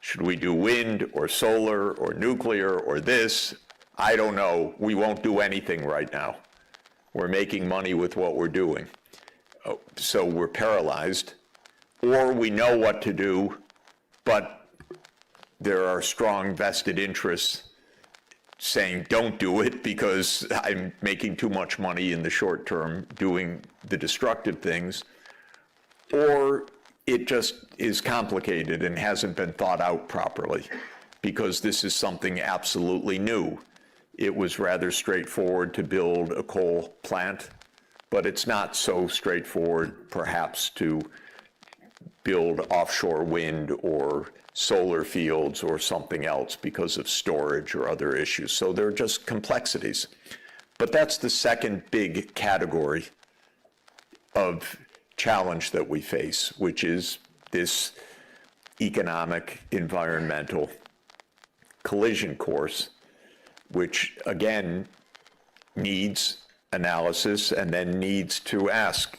Should we do wind or solar or nuclear or this? I don't know. We won't do anything right now. We're making money with what we're doing. So we're paralyzed. Or we know what to do, but there are strong vested interests saying don't do it because I'm making too much money in the short term doing the destructive things. Or it just is complicated and hasn't been thought out properly because this is something absolutely new. It was rather straightforward to build a coal plant, but it's not so straightforward perhaps to build offshore wind or solar fields or something else because of storage or other issues. So there are just complexities. But that's the second big category of challenge that we face, which is this economic, environmental collision course, which again needs analysis and then needs to ask,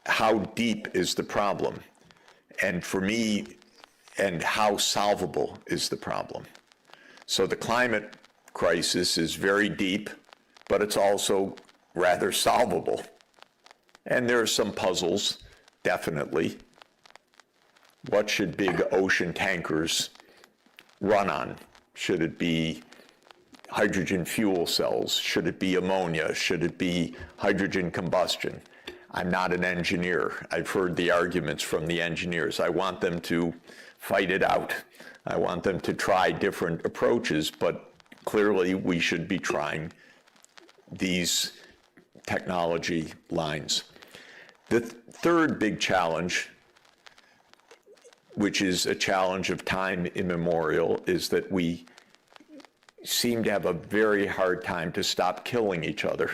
how deep is the problem? And for me, and how solvable is the problem? So the climate crisis is very deep, but it's also rather solvable. And there are some puzzles, definitely. What should big ocean tankers run on? Should it be hydrogen fuel cells? Should it be ammonia? Should it be hydrogen combustion? I'm not an engineer. I've heard the arguments from the engineers. I want them to fight it out. I want them to try different approaches, but clearly we should be trying these technology lines. The third big challenge, which is a challenge of time immemorial, is that we seem to have a very hard time to stop killing each other.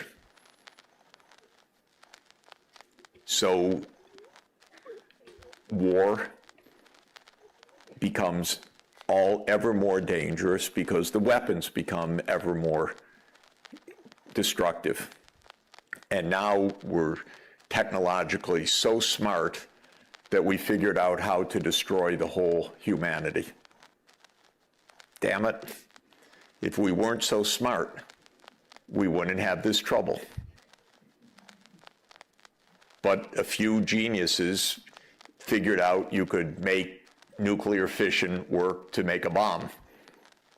So war becomes ever more dangerous because the weapons become ever more destructive. And now we're technologically so smart that we figured out how to destroy the whole humanity. Damn it. If we weren't so smart, we wouldn't have this trouble. But a few geniuses figured out you could make nuclear fission work to make a bomb.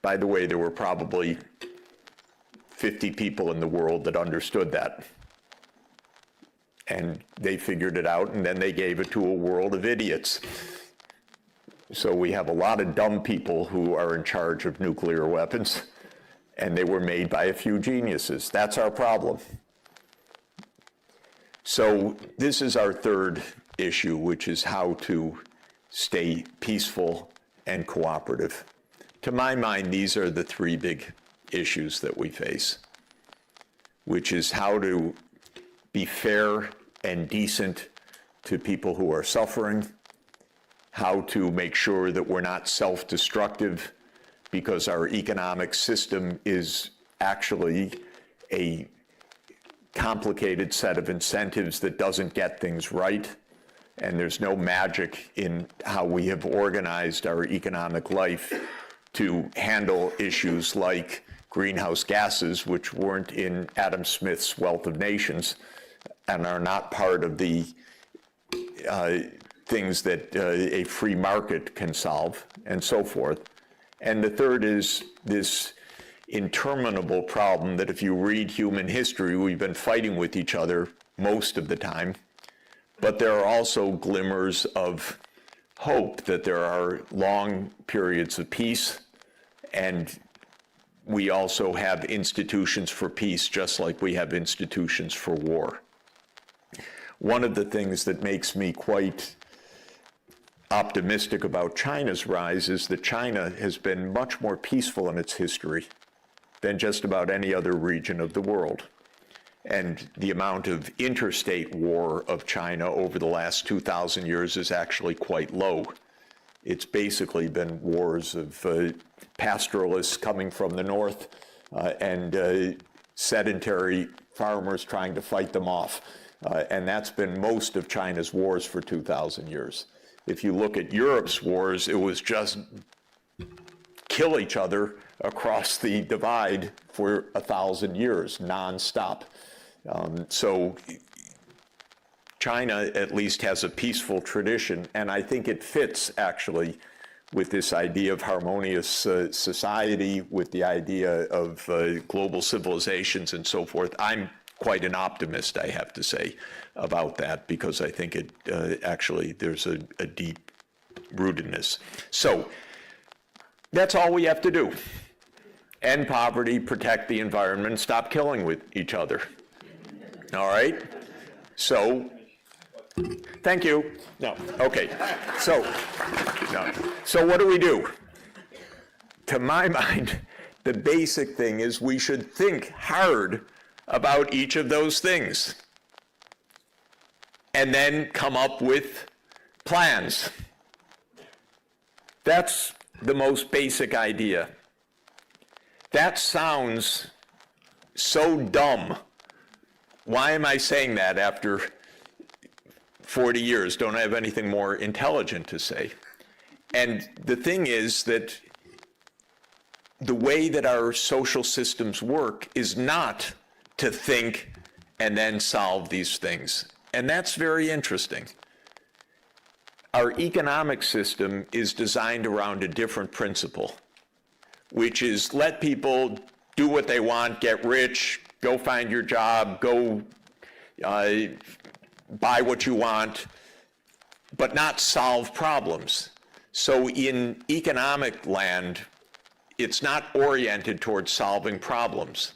By the way, there were probably 50 people in the world that understood that. And they figured it out, and then they gave it to a world of idiots. So we have a lot of dumb people who are in charge of nuclear weapons, and they were made by a few geniuses. That's our problem. So this is our third issue, which is how to stay peaceful and cooperative. To my mind, these are the three big issues that we face, which is how to be fair and decent to people who are suffering, how to make sure that we're not self-destructive, because our economic system is actually a complicated set of incentives that doesn't get things right. And there's no magic in how we have organized our economic life to handle issues like greenhouse gases, which weren't in Adam Smith's Wealth of Nations and are not part of the things that a free market can solve, and so forth. And the third is this interminable problem that if you read human history, we've been fighting with each other most of the time. But there are also glimmers of hope that there are long periods of peace, and we also have institutions for peace, just like we have institutions for war. One of the things that makes me quite optimistic about China's rise is that China has been much more peaceful in its history than just about any other region of the world. And the amount of interstate war of China over the last 2,000 years is actually quite low. It's basically been wars of pastoralists coming from the north and sedentary farmers trying to fight them off. And that's been most of China's wars for 2,000 years. If you look at Europe's wars, it was just kill each other across the divide for 1,000 years, nonstop. So China at least has a peaceful tradition, and I think it fits actually with this idea of harmonious society, with the idea of global civilizations and so forth. I'm quite an optimist, I have to say, about that, because I think it actually there's a deep rootedness. So that's all we have to do. End poverty, protect the environment, stop killing with each other. All right? So, thank you. No, okay. So what do we do? To my mind, the basic thing is we should think hard about each of those things and then come up with plans. That's the most basic idea. That sounds so dumb. Why am I saying that after 40 years? Don't I have anything more intelligent to say? And the thing is that the way that our social systems work is not to think and then solve these things. And that's very interesting. Our economic system is designed around a different principle, which is let people do what they want, get rich, go find your job, go buy what you want, but not solve problems. So in economic land, it's not oriented towards solving problems.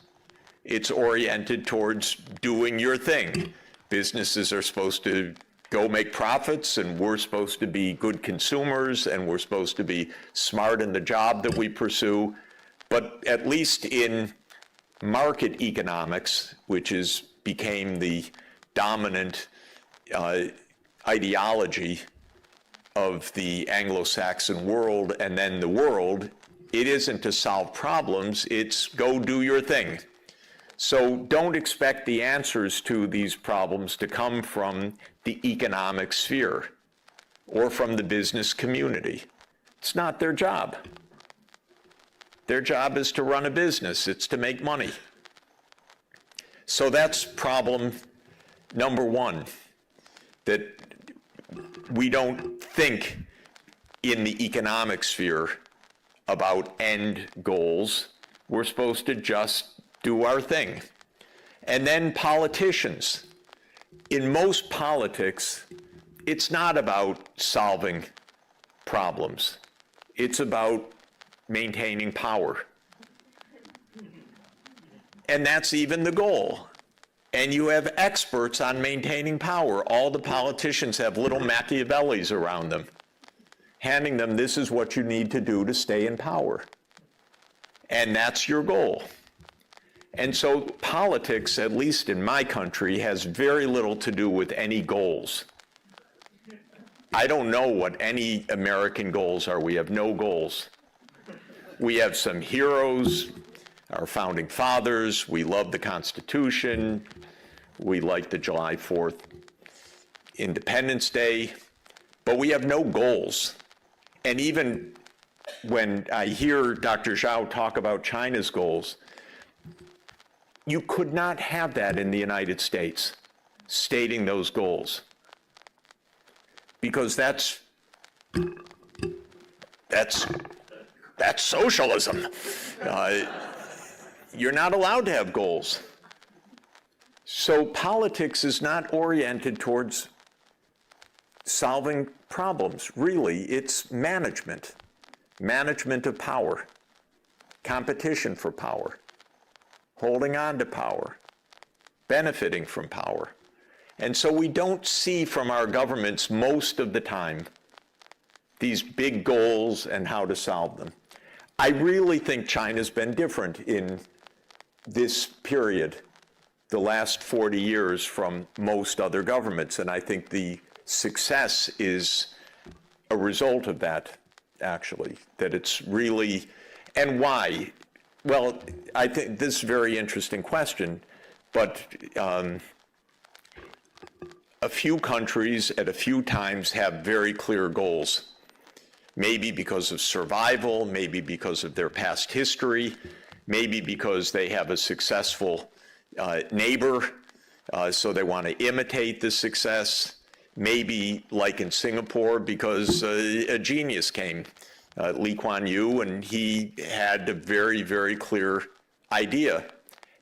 It's oriented towards doing your thing. Businesses are supposed to go make profits, and we're supposed to be good consumers, and we're supposed to be smart in the job that we pursue. But at least in market economics, which became the dominant ideology of the Anglo-Saxon world and then the world, it isn't to solve problems, it's go do your thing. So don't expect the answers to these problems to come from the economic sphere or from the business community. It's not their job. Their job is to run a business. It's to make money. So that's problem number one, that we don't think in the economic sphere about end goals. We're supposed to just do our thing. And then politicians. In most politics, it's not about solving problems. It's about maintaining power. And that's even the goal. And you have experts on maintaining power. All the politicians have little Machiavellis around them, handing them, this is what you need to do to stay in power. And that's your goal. And so politics, at least in my country, has very little to do with any goals. I don't know what any American goals are. We have no goals. We have some heroes, our founding fathers. We love the Constitution. We like the July 4th Independence Day, but we have no goals. And even when I hear Dr. Zhao talk about China's goals, you could not have that in the United States, stating those goals. Because that's socialism. You're not allowed to have goals. So politics is not oriented towards solving problems, really. It's management of power, competition for power, holding on to power, benefiting from power. And so we don't see from our governments most of the time these big goals and how to solve them. I really think China's been different in this period, the last 40 years, from most other governments. And I think the success is a result of that, actually, that it's really, and why? Well, I think this is a very interesting question, but a few countries at a few times have very clear goals, maybe because of survival, maybe because of their past history, maybe because they have a successful neighbor, so they want to imitate the success, maybe like in Singapore because a genius came, Lee Kuan Yew, and he had a very, very clear idea.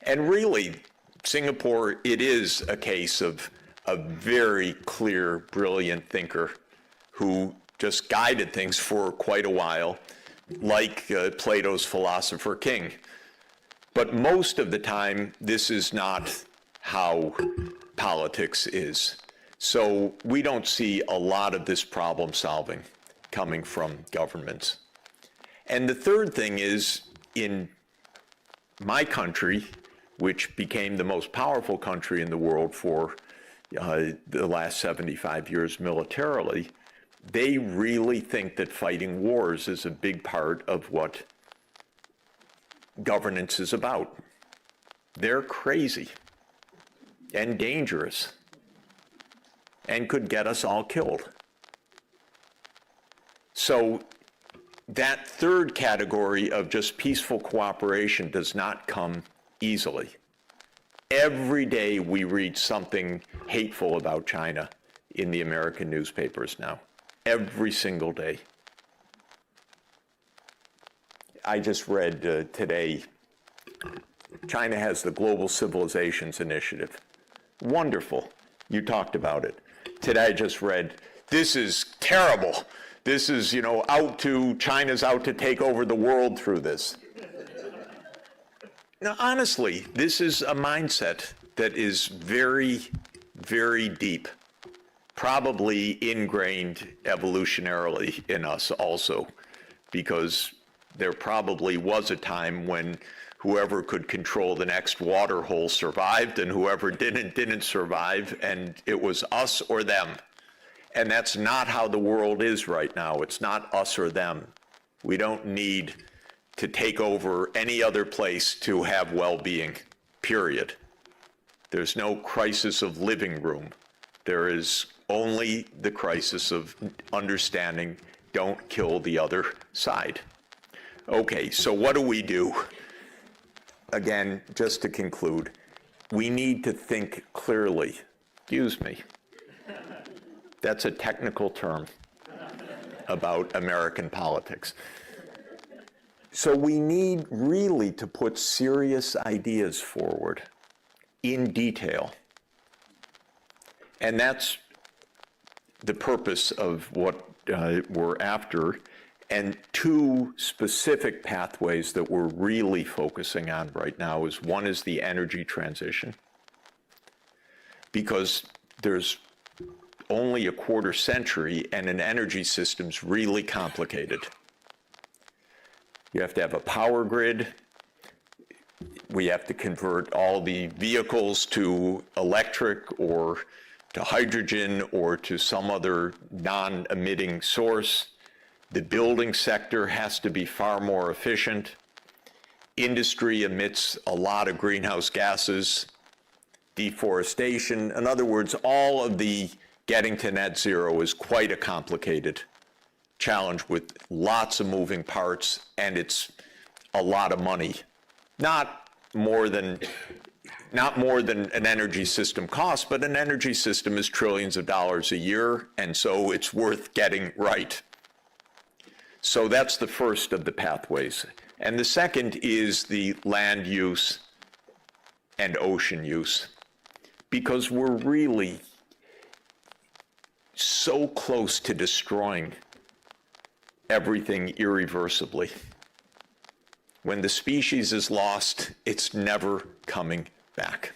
And really, Singapore, it is a case of a very clear, brilliant thinker who just guided things for quite a while, like Plato's philosopher king. But most of the time, this is not how politics is. So we don't see a lot of this problem solving coming from governments. And the third thing is, in my country, which became the most powerful country in the world for the last 75 years militarily, they really think that fighting wars is a big part of what governance is about. They're crazy and dangerous and could get us all killed. So that third category of just peaceful cooperation does not come easily. Every day we read something hateful about China in the American newspapers now. Every single day. I just read today, China has the Global Civilizations Initiative. Wonderful. You talked about it. Today I just read, this is terrible. This is, China's out to take over the world through this. Now, honestly, this is a mindset that is very, very deep, probably ingrained evolutionarily in us also, because there probably was a time when whoever could control the next water hole survived, and whoever didn't survive, and it was us or them. And that's not how the world is right now. It's not us or them. We don't need to take over any other place to have well-being, period. There's no crisis of living room. There is only the crisis of understanding, don't kill the other side. Okay, so what do we do? Again, just to conclude, we need to think clearly. Excuse me. That's a technical term about American politics. So we need really to put serious ideas forward in detail. And that's the purpose of what we're after. And two specific pathways that we're really focusing on right now is, one is the energy transition, because there's only a quarter century and an energy system's really complicated. You have to have a power grid. We have to convert all the vehicles to electric or to hydrogen or to some other non-emitting source. The building sector has to be far more efficient. Industry emits a lot of greenhouse gases, deforestation. In other words, all of the getting to net zero is quite a complicated challenge with lots of moving parts, and it's a lot of money. Not more than an energy system costs, but an energy system is trillions of dollars a year, and so it's worth getting right. So that's the first of the pathways. And the second is the land use and ocean use, because we're really so close to destroying everything irreversibly. When the species is lost, it's never coming back.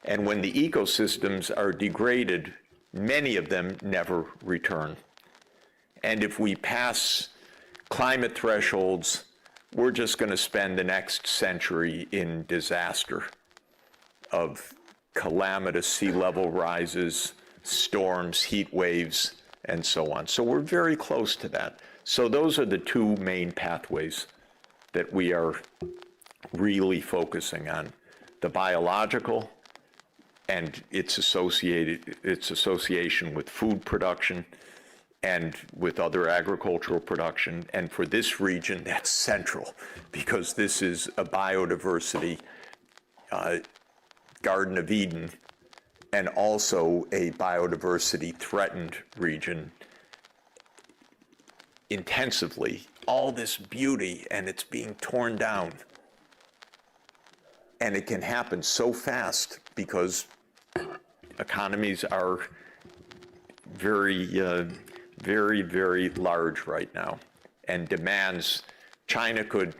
And when the ecosystems are degraded, many of them never return. And if we pass climate thresholds, we're just going to spend the next century in disaster of calamitous sea level rises, storms, heat waves, and so on. So we're very close to that. So those are the two main pathways that we are really focusing on: the biological and its association with food production and with other agricultural production. And for this region, that's central, because this is a biodiversity Garden of Eden, and also a biodiversity threatened region intensively. All this beauty, and it's being torn down. And it can happen so fast because economies are very, very large right now, and demands. China could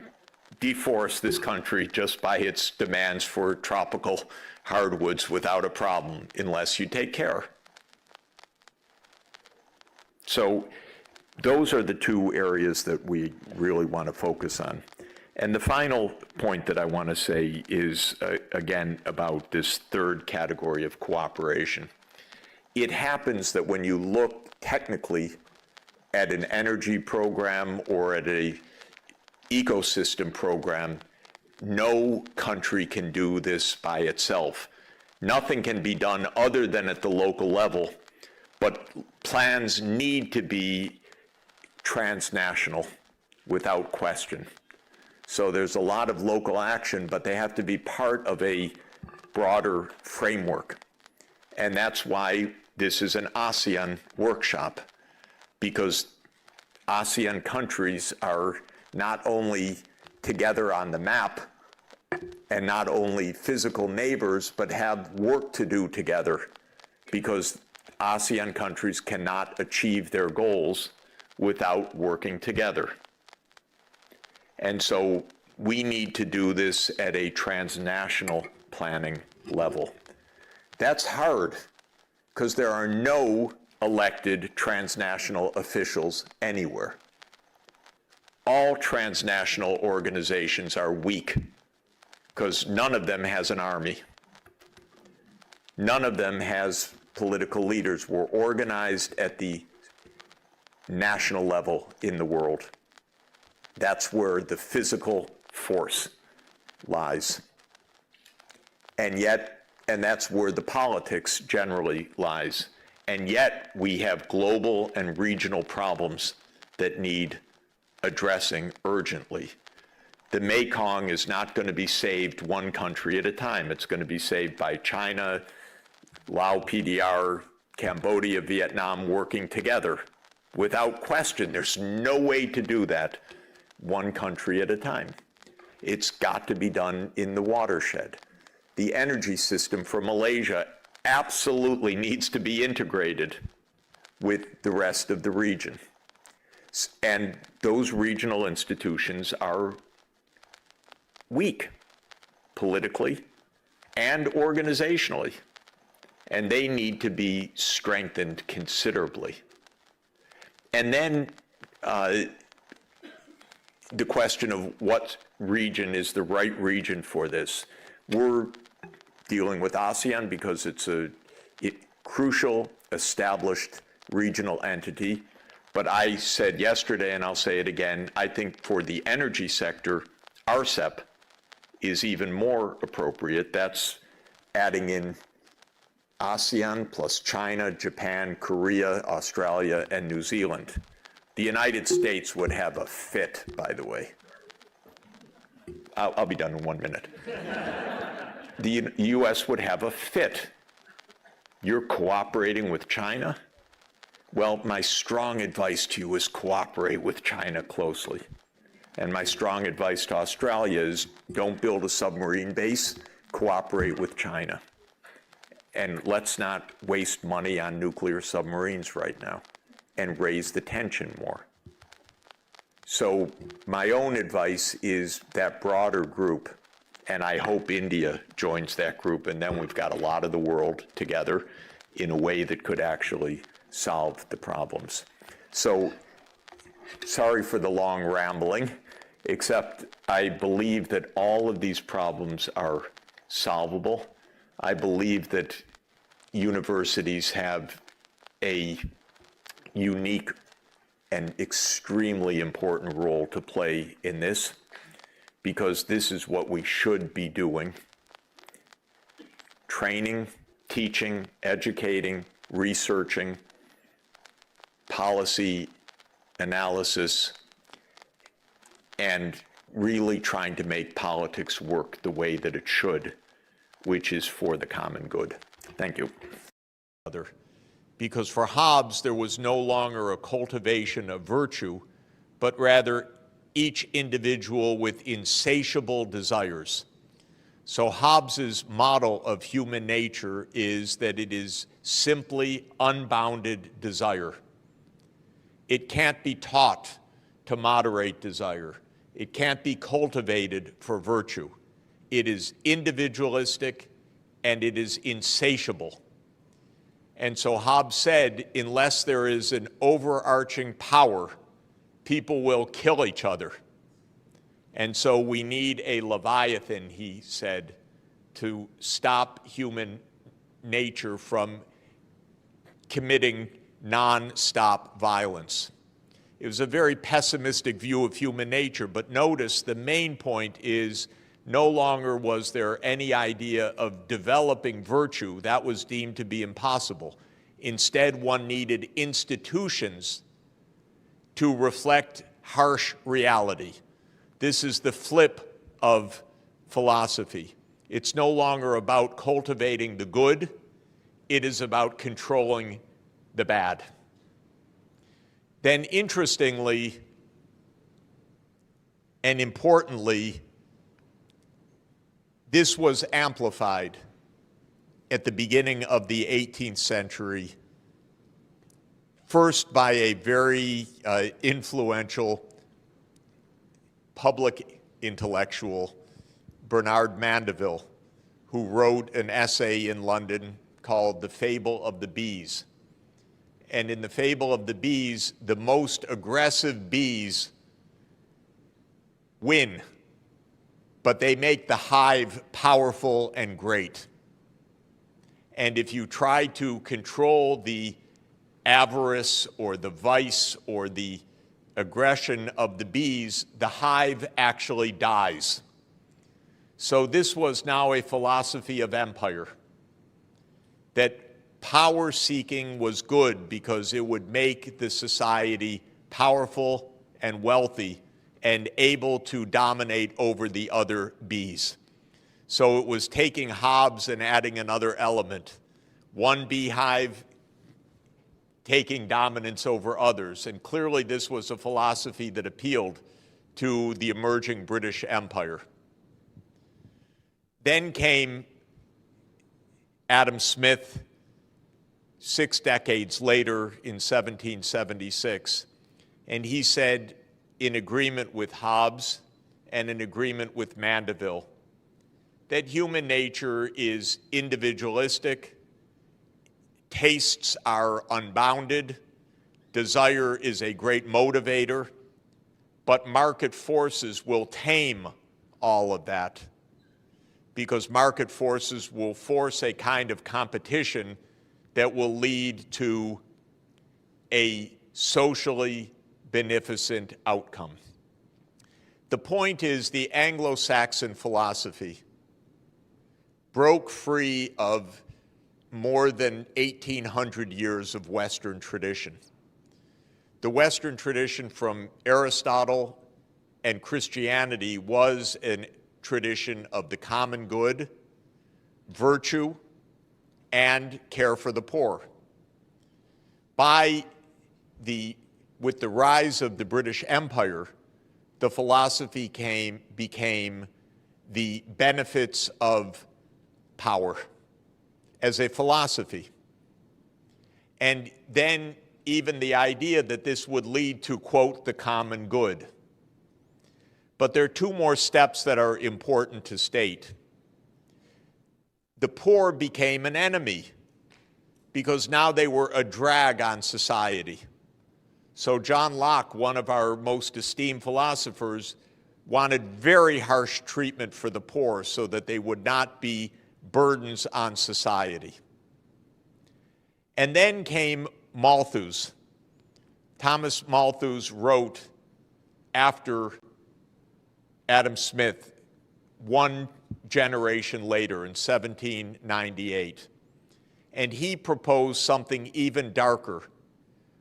deforest this country just by its demands for tropical hardwoods without a problem, unless you take care. So those are the two areas that we really want to focus on. And the final point that I want to say is, again, about this third category of cooperation. It happens that when you look technically at an energy program or at a ecosystem program, no country can do this by itself. Nothing can be done other than at the local level, but plans need to be transnational without question. So there's a lot of local action, but they have to be part of a broader framework. And that's why this is an ASEAN workshop, because ASEAN countries are not only together on the map and not only physical neighbors, but have work to do together, because ASEAN countries cannot achieve their goals without working together. And so we need to do this at a transnational planning level. That's hard, because there are no elected transnational officials anywhere. All transnational organizations are weak, because none of them has an army. None of them has political leaders. We're organized at the national level in the world. That's where the physical force lies. And that's where the politics generally lies. And yet we have global and regional problems that need addressing urgently. The Mekong is not going to be saved one country at a time. It's going to be saved by China, Laos, PDR, Cambodia, Vietnam working together. Without question, there's no way to do that one country at a time. It's got to be done in the watershed. The energy system for Malaysia absolutely needs to be integrated with the rest of the region. And those regional institutions are weak politically and organizationally, and they need to be strengthened considerably. And then the question of what region is the right region for this. We're dealing with ASEAN because it's crucial, established regional entity. But I said yesterday, and I'll say it again, I think for the energy sector, RCEP is even more appropriate. That's adding in ASEAN plus China, Japan, Korea, Australia, and New Zealand. The United States would have a fit, by the way. I'll be done in 1 minute. The US would have a fit. You're cooperating with China? Well, my strong advice to you is cooperate with China closely. And my strong advice to Australia is don't build a submarine base, cooperate with China. And let's not waste money on nuclear submarines right now and raise the tension more. So my own advice is that broader group, and I hope India joins that group, and then we've got a lot of the world together in a way that could actually solve the problems. So sorry for the long rambling, except I believe that all of these problems are solvable. I believe that universities have a unique and extremely important role to play in this, because this is what we should be doing: training, teaching, educating, researching, policy analysis, and really trying to make politics work the way that it should, which is for the common good. Thank you. Because for Hobbes, there was no longer a cultivation of virtue, but rather each individual with insatiable desires. So Hobbes's model of human nature is that it is simply unbounded desire. It can't be taught to moderate desire. It can't be cultivated for virtue. It is individualistic and it is insatiable. And so Hobbes said, unless there is an overarching power, people will kill each other. And so we need a Leviathan, he said, to stop human nature from committing non-stop violence. It was a very pessimistic view of human nature, but notice the main point is no longer was there any idea of developing virtue. That was deemed to be impossible. Instead, one needed institutions to reflect harsh reality. This is the flip of philosophy. It's no longer about cultivating the good. It is about controlling the bad. Then interestingly and importantly, this was amplified at the beginning of the 18th century, first by a very influential public intellectual, Bernard Mandeville, who wrote an essay in London called The Fable of the Bees. And in The Fable of the Bees, the most aggressive bees win, but they make the hive powerful and great. And if you try to control the avarice or the vice or the aggression of the bees, the hive actually dies. So this was now a philosophy of empire, that power seeking was good because it would make the society powerful and wealthy and able to dominate over the other bees. So it was taking Hobbes and adding another element, one beehive taking dominance over others. And clearly this was a philosophy that appealed to the emerging British Empire. Then came Adam Smith 6 decades later in 1776, and he said, in agreement with Hobbes and in agreement with Mandeville, that human nature is individualistic, tastes are unbounded, desire is a great motivator, but market forces will tame all of that, because market forces will force a kind of competition that will lead to a socially beneficent outcome. The point is, the Anglo-Saxon philosophy broke free of more than 1,800 years of Western tradition. The Western tradition from Aristotle and Christianity was a tradition of the common good, virtue, and care for the poor. With the rise of the British Empire, the philosophy became the benefits of power as a philosophy. And then even the idea that this would lead to, quote, the common good. But there are two more steps that are important to state. The poor became an enemy because now they were a drag on society. So John Locke, one of our most esteemed philosophers, wanted very harsh treatment for the poor so that they would not be burdens on society. And then came Malthus. Thomas Malthus wrote after Adam Smith, one generation later in 1798. And he proposed something even darker,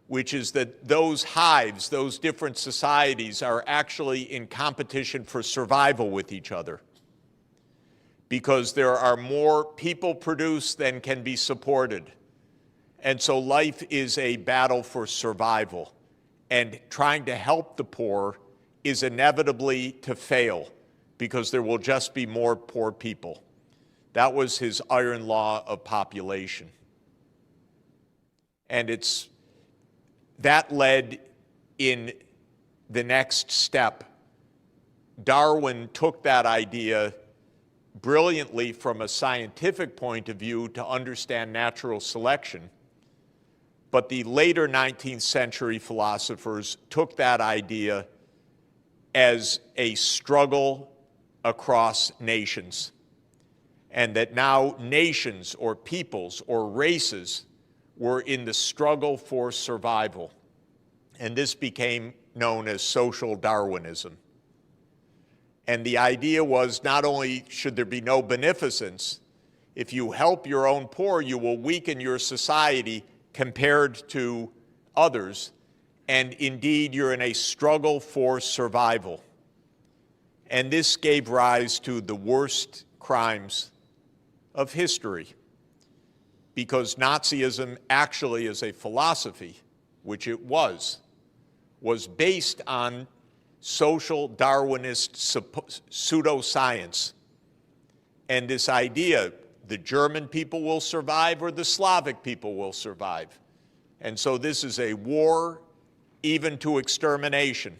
which is that those hives, those different societies, are actually in competition for survival with each other, because there are more people produced than can be supported. And so life is a battle for survival, and trying to help the poor is inevitably to fail, because there will just be more poor people. That was his iron law of population. And that led in the next step. Darwin took that idea brilliantly from a scientific point of view to understand natural selection. But the later 19th century philosophers took that idea as a struggle across nations, and that now nations or peoples or races were in the struggle for survival. And this became known as social Darwinism. And the idea was, not only should there be no beneficence, if you help your own poor, you will weaken your society compared to others, and indeed you're in a struggle for survival. And this gave rise to the worst crimes of history, because Nazism actually, as a philosophy, which it was based on social Darwinist pseudoscience. And this idea, the German people will survive or the Slavic people will survive. And so this is a war even to extermination.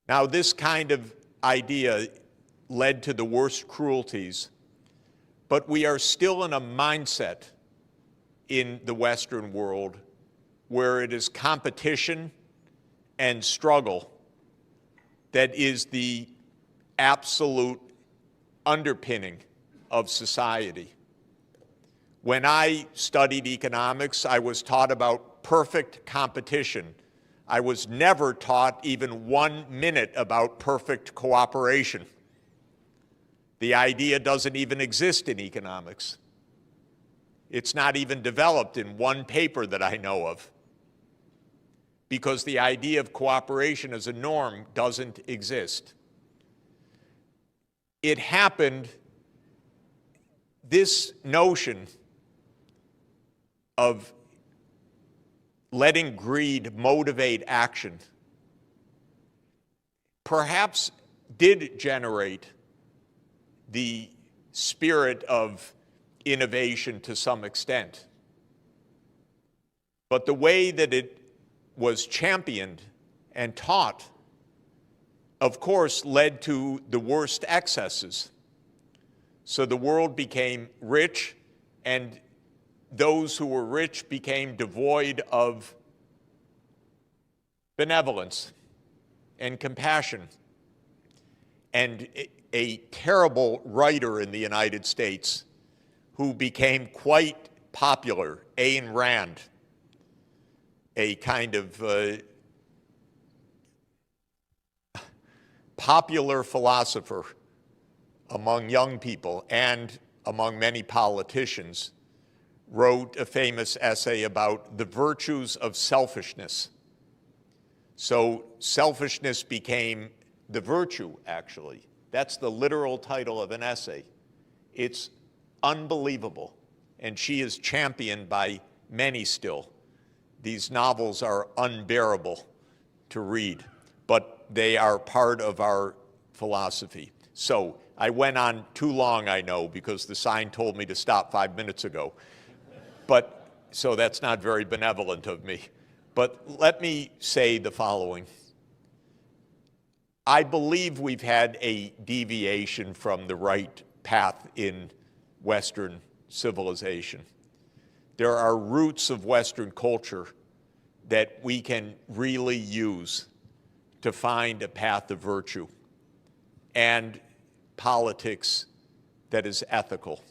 Now, this kind of idea led to the worst cruelties, but we are still in a mindset in the Western world where it is competition and struggle that is the absolute underpinning of society. When I studied economics, I was taught about perfect competition. I was never taught even 1 minute about perfect cooperation. The idea doesn't even exist in economics. It's not even developed in one paper that I know of, because the idea of cooperation as a norm doesn't exist. It happened, this notion of letting greed motivate action perhaps did generate the spirit of innovation to some extent. But the way that it was championed and taught, of course, led to the worst excesses. So the world became rich, and those who were rich became devoid of benevolence and compassion. And a terrible writer in the United States who became quite popular. Ayn Rand, a kind of popular philosopher among young people and among many politicians, wrote a famous essay about the virtues of selfishness. So selfishness became the virtue, actually. That's the literal title of an essay. It's unbelievable, and she is championed by many still. These novels are unbearable to read, but they are part of our philosophy. So I went on too long, I know, because the sign told me to stop 5 minutes ago. But so that's not very benevolent of me. But let me say the following. I believe we've had a deviation from the right path in Western civilization. There are roots of Western culture that we can really use to find a path of virtue and politics that is ethical.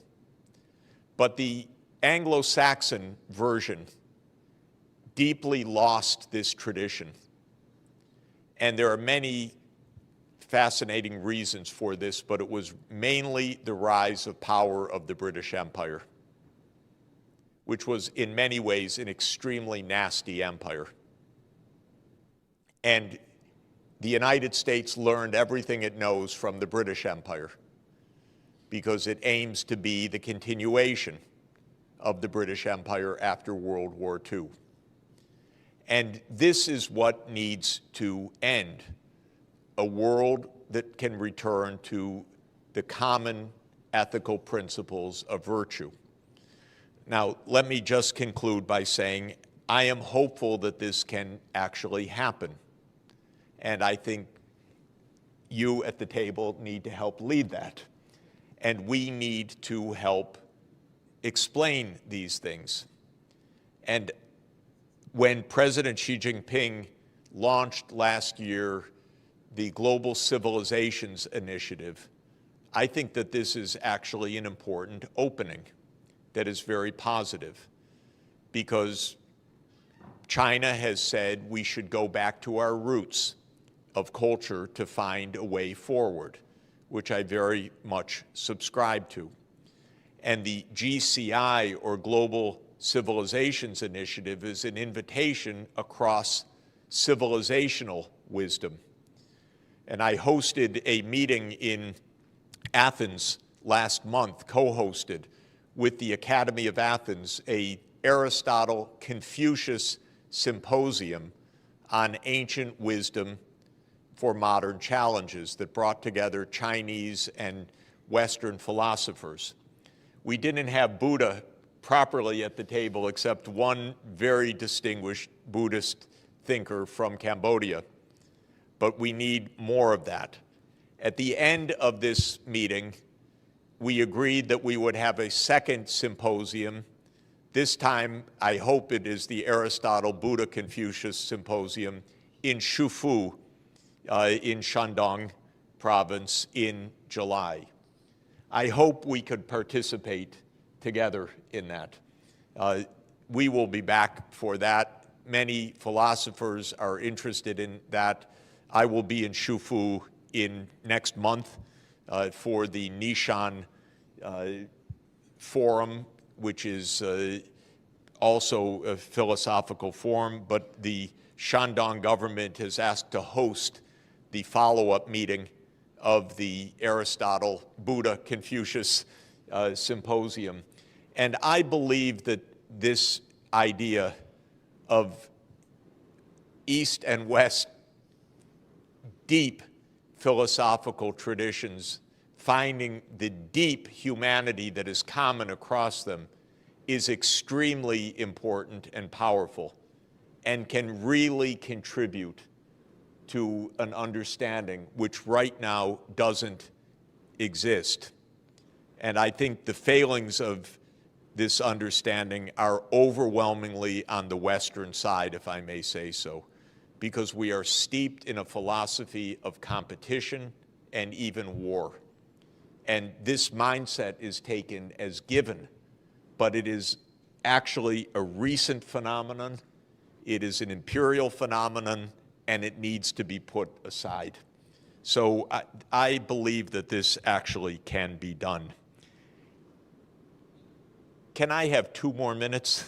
But the Anglo-Saxon version deeply lost this tradition. And there are many fascinating reasons for this, but it was mainly the rise of power of the British Empire, which was in many ways an extremely nasty empire. And the United States learned everything it knows from the British Empire because it aims to be the continuation of the British Empire after World War II. And this is what needs to end, a world that can return to the common ethical principles of virtue. Now, let me just conclude by saying I am hopeful that this can actually happen. And I think you at the table need to help lead that. And we need to help explain these things. And when President Xi Jinping launched last year the Global Civilizations Initiative, I think that this is actually an important opening that is very positive, because China has said we should go back to our roots of culture to find a way forward, which I very much subscribe to. And the GCI, or Global Civilizations Initiative, is an invitation across civilizational wisdom. And I hosted a meeting in Athens last month, co-hosted with the Academy of Athens, a Aristotle-Confucius symposium on ancient wisdom for modern challenges that brought together Chinese and Western philosophers. We didn't have Buddha properly at the table except one very distinguished Buddhist thinker from Cambodia, but we need more of that. At the end of this meeting, we agreed that we would have a second symposium. This time, I hope it is the Aristotle-Buddha-Confucius Symposium in Shufu, in Shandong province in July. I hope we could participate together in that. We will be back for that. Many philosophers are interested in that. I will be in Shufu in next month for the Nishan Forum, which is also a philosophical forum, but the Shandong government has asked to host the follow-up meeting of the Aristotle Buddha Confucius Symposium. And I believe that this idea of East and West deep philosophical traditions, finding the deep humanity that is common across them, is extremely important and powerful and can really contribute to an understanding which right now doesn't exist. And I think the failings of this understanding are overwhelmingly on the Western side, if I may say so, because we are steeped in a philosophy of competition and even war. And this mindset is taken as given, but it is actually a recent phenomenon. It is an imperial phenomenon, and it needs to be put aside. So I believe that this actually can be done. Can I have 2 more minutes?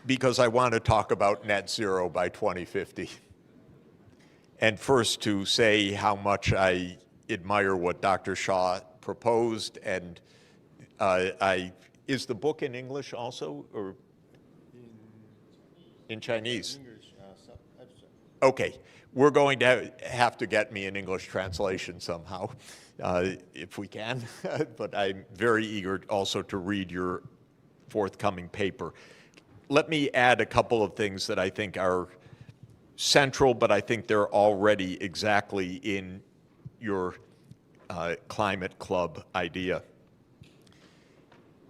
Because I want to talk about net zero by 2050. And first to say how much I admire what Dr. Shaw proposed, and is the book in English also, or in Chinese? Okay, we're going to have to get me an English translation somehow, if we can. But I'm very eager also to read your forthcoming paper. Let me add a couple of things that I think are central, but I think they're already exactly in your climate club idea.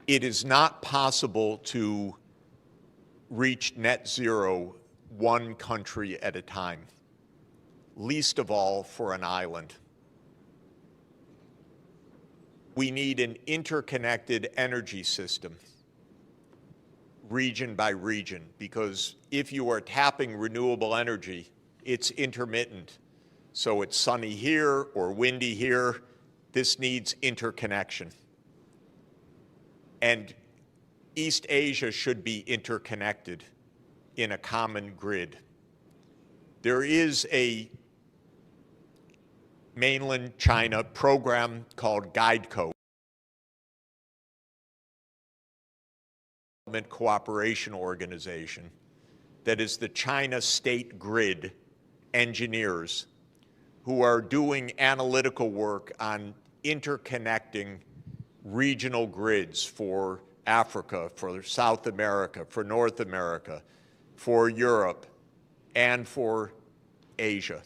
It is not possible to reach net zero one country at a time, least of all for an island. We need an interconnected energy system, region by region, because if you are tapping renewable energy, it's intermittent. So it's sunny here or windy here. This needs interconnection. And East Asia should be interconnected in a common grid. There is a mainland China program called GuideCo, Cooperation Organization, that is the China State Grid engineers who are doing analytical work on interconnecting regional grids for Africa, for South America, for North America, for Europe, and for Asia.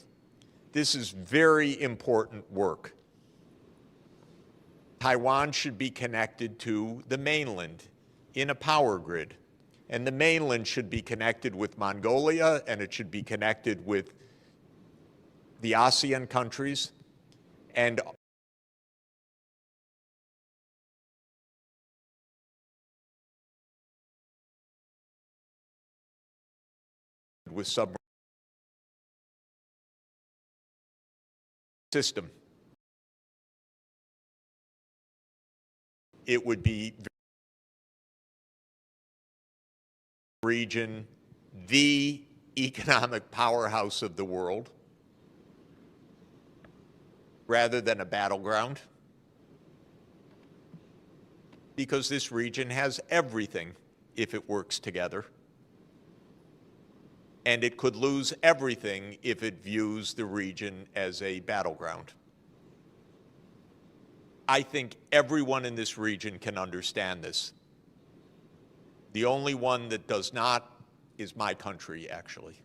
This is very important work. Taiwan should be connected to the mainland in a power grid. And the mainland should be connected with Mongolia, and it should be connected with the ASEAN countries, and with submarine system. It would be region, the economic powerhouse of the world, rather than a battleground, because this region has everything if it works together. And it could lose everything if it views the region as a battleground. I think everyone in this region can understand this. The only one that does not is my country, actually.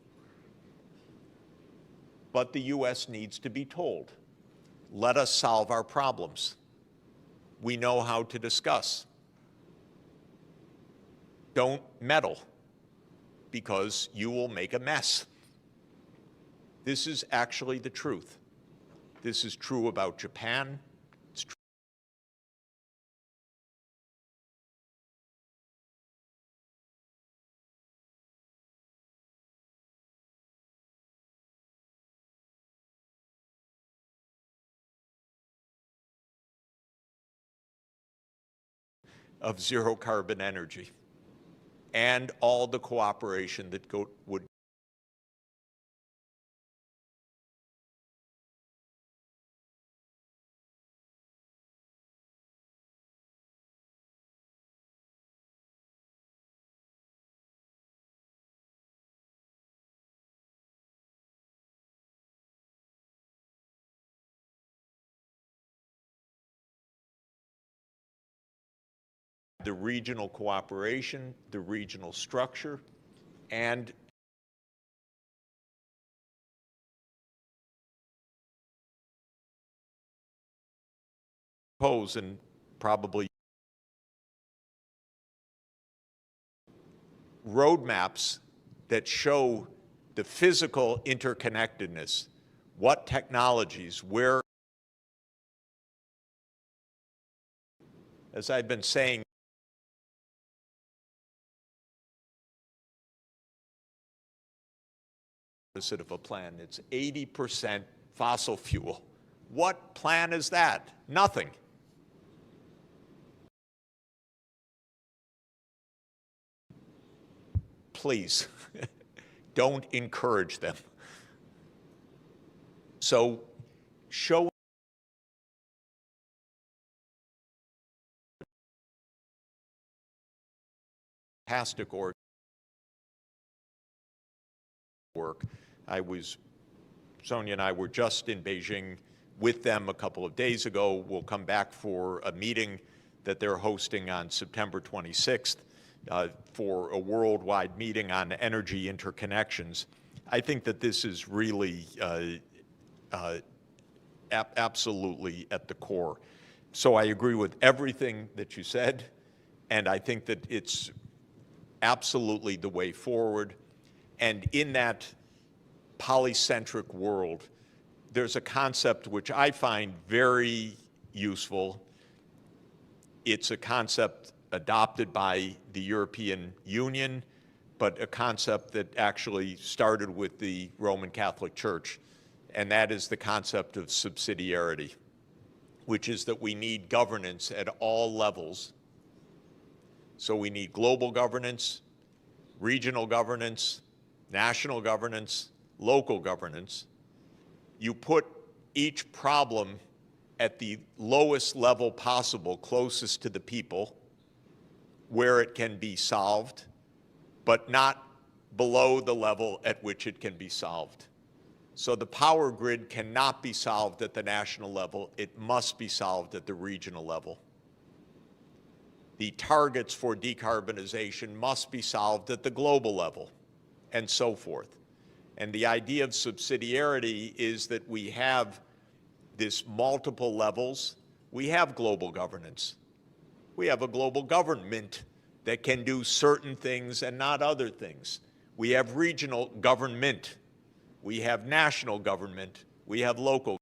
But the U.S. needs to be told, let us solve our problems. We know how to discuss. Don't meddle, because you will make a mess. This is actually the truth. This is true about Japan. It's true of zero carbon energy and all the cooperation that would the regional cooperation, the regional structure, and pose and probably roadmaps that show the physical interconnectedness, what technologies, where as I've been saying, opposite of a plan. It's 80% fossil fuel. What plan is that? Nothing. Please, don't encourage them. So show fantastic work. Sonia and I were just in Beijing with them a couple of days ago. We'll come back for a meeting that they're hosting on September 26th for a worldwide meeting on energy interconnections. I think that this is really absolutely at the core. So I agree with everything that you said, and I think that it's absolutely the way forward. And in that polycentric world, there's a concept which I find very useful. It's a concept adopted by the European Union, but a concept that actually started with the Roman Catholic Church, and that is the concept of subsidiarity, which is that we need governance at all levels. So we need global governance, regional governance, national governance, local governance. You put each problem at the lowest level possible, closest to the people, where it can be solved, but not below the level at which it can be solved. So the power grid cannot be solved at the national level. It must be solved at the regional level. The targets for decarbonization must be solved at the global level, and so forth. And the idea of subsidiarity is that we have this multiple levels. We have global governance. We have a global government that can do certain things and not other things. We have regional government. We have national government. We have local